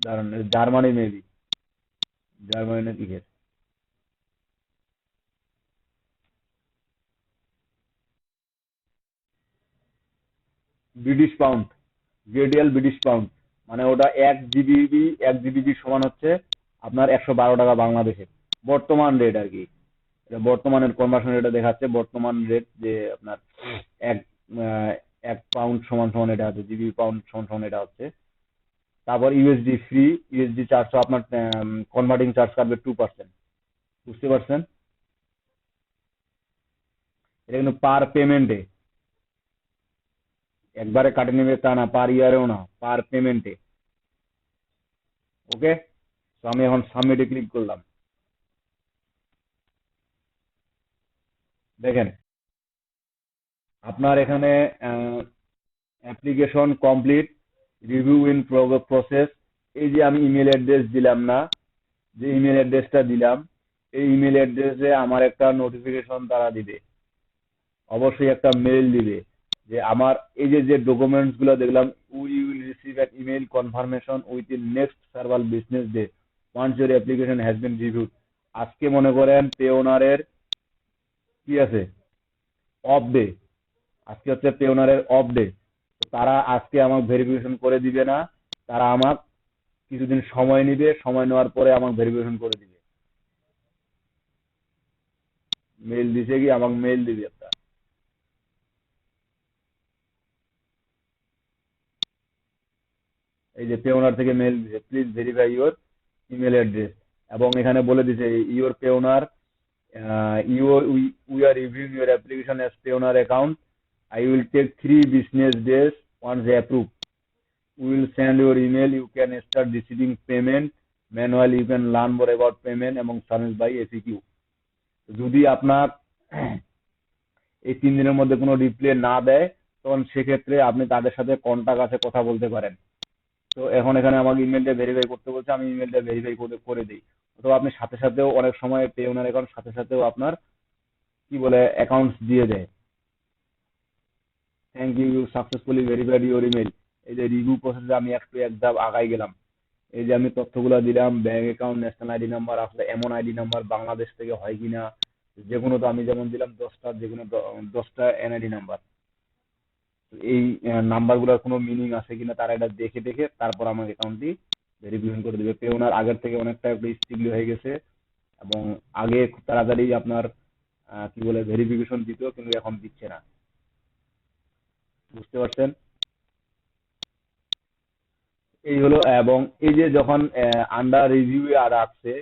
দাঁড়ান, জার্মানি মেবি, জার্মানি না কিসের, ব্রিটিশ পাউন্ড, গ্রেডিয়াল ব্রিটিশ পাউন্ড। মানে ওটা 1 জিবিবি সমান হচ্ছে আপনার 112 টাকা বাংলাদেশের বর্তমান রেট আর কি। এটা বর্তমানের কনভার্সন রেটে দেখাচ্ছে, বর্তমান রেট যে আপনার এক আহ, 1 পাউন্ড সমান সমান এটা হচ্ছে, জিবি পাউন্ড সমান সমান এটা হচ্ছে। তারপর ইউএসডি ফ্রি, ইউএসডি চার্জ আপনার কনভার্টিং চার্জ কাটবে 2%। বুঝতে পারছেন? এটা কিন্তু পার পেমেন্টে, একবারে কাটে নেবে তা না, পার ইয়ারেও না, পার পেমেন্টে। ওকে, তো আমি এখন সাবমিটে ক্লিক করলাম। দেখেন আপনার এখানে application complete, review in process. এই যে আমি ইমেল অ্যাড্রেস দিলাম না, যে ইমেল অ্যাড্রেসটা দিলাম, এই ইমেল অ্যাড্রেসে আমার একটা নোটিফিকেশন তারা দিবে, অবশ্যই একটা মেল দিবে যে আমার এই যে যে ডকুমেন্টস গুলো দেখলাম, we will receive an email confirmation within next server business day once your application has been reviewed. আজকে মনে করেন পে ওনারের কি আছে, অফ ডে, আজকে হচ্ছে পে ওনারের অফ ডে। তারা আজকে আমাকে ভেরিফিকেশন করে দিবে না, তারা আমাকে কিছুদিন সময় নিবে, সময় নেওয়ার পরে আমাকে ভেরিফিকেশন করে দিবে। মেল দিছে কি, আমাকে মেল দিবে একটা। এই যে পে ওনার থেকে মেল দিছে, please verify your email address. এবং এখানে বলে দিছে your Payoneer, we are reviewing your application as Payoneer account, I will take 3 business days once approved, we will send your email, you can start receiving payment, manually you can learn more about payment এবং সার্ভিস বাই এসিকিউ। যদি আপনার এই 3 দিনের মধ্যে কোনো রিপ্লাই না দেয় তখন সেক্ষেত্রে আপনি তাদের সাথে কন্টাক্ট আছে কথা বলতে পারেন। তো এখন এখানে আমাকে ইমেলটা ভেরিফাই করতে বলছে, আমি ইমেলটা ভেরিফাই করে করে দিই। অথবা আপনি সাথে সাথেও অনেক সময় পে ওনার অ্যাকাউন্ট সাথে সাথেও আপনার কি বলে অ্যাকাউন্টস দিয়ে দেয়। Thank you, you successfully verified your email. এই যে রিভিউ প্রসেসে আমি একটু এক ধাপ আগাই গেলাম। এই যে আমি তথ্যগুলো দিলাম, bank account, national ID number, আসলে এমন আইডি নাম্বার বাংলাদেশ থেকে হয় কিনা, যে কোনো, তো আমি যেমন দিলাম 10টা, যে কোনো 10টা এনআইডি নাম্বার, এই নাম্বারগুলোর কোনো মিনিং আছে কিনা তারা এটা দেখে দেখে তারপর আমার অ্যাকাউন্টটি ভেরিফিকেশন করে দিবে। পে ওনার আগের থেকে অনেকটা একটু স্ট্রিক্টলি হয়ে গেছে, এবং আগে খুব তাড়াতাড়ি আপনার কি বলে ভেরিফিকেশন দিত, কিন্তু এখন দিচ্ছে না। বুঝতে পারছেন? এই হলো। এবং এই যে যখন আন্ডার রিভিউ আর আসছে,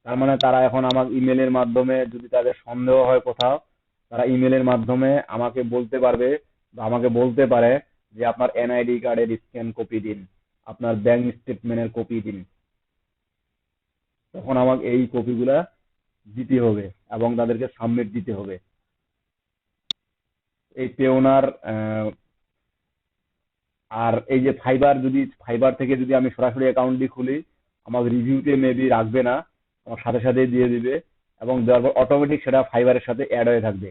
তার মানে তারা এখন আমার ইমেলের মাধ্যমে, যদি তাদের সন্দেহ হয় কোথাও, তারা ইমেলের মাধ্যমে আমাকে বলতে পারবে বা আমাকে বলতে পারে যে আপনার এনআইডি কার্ডের স্ক্যান কপি দিন, আপনার ব্যাংক স্টেটমেন্টের কপি দিন। তখন আমাকে এই কপিগুলা দিতে হবে এবং তাদেরকে সাবমিট দিতে হবে। এই পেওনার আর এই যে ফাইবার, যদি ফাইবার থেকে যদি আমি সরাসরি অ্যাকাউন্টটি খুলি, আমার রিভিউতে মেবি রাখবে না, আমার সাথে সাথে দিয়ে দিবে, এবং দেওয়ার পর অটোমেটিক সেটা ফাইবারের সাথে অ্যাড হয়ে থাকবে।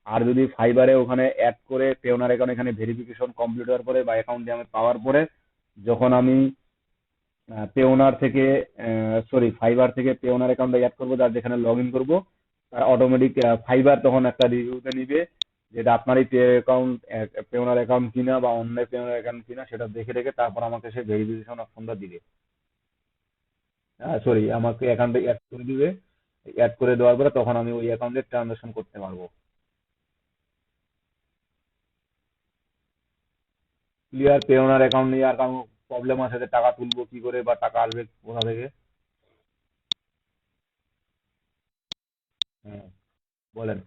আর যদি ফাইবারে ওখানে অ্যাড করে পেওনার অ্যাকাউন্ট এখানে ভেরিফিকেশন কমপ্লিট হওয়ার পরে বা অ্যাকাউন্টে আমি পাওয়ার পরে, যখন আমি পেওনার থেকে সরি ফাইবার থেকে পেওনার অ্যাকাউন্টে অ্যাড করবো, যার যেখানে লগ ইন করবো, তার অটোমেটিক ফাইবার তখন একটা রিভিউতে নিবে, যেটা আপনারই পে অ্যাকাউন্ট, পেওনার অ্যাকাউন্ট কিনা বা অন্য পেওনার অ্যাকাউন্ট কিনা, সেটা দেখে দেখে তারপর আমাকে সে ভেরিফিকেশন অপশনটা দিবে। সরি, আমাকে অ্যাকাউন্টে অ্যাড করে দিবে। অ্যাড করে দেওয়ার পরে তখন আমি ওই অ্যাকাউন্টে ট্রানজাকশন করতে পারবো। ক্লিয়ার? পেওনার অ্যাকাউন্ট নিয়ে আর কোনো প্রবলেম আছে যে টাকা তুলবো কি করে বা টাকা আসবে কোথা থেকে? হ্যাঁ, বলেন।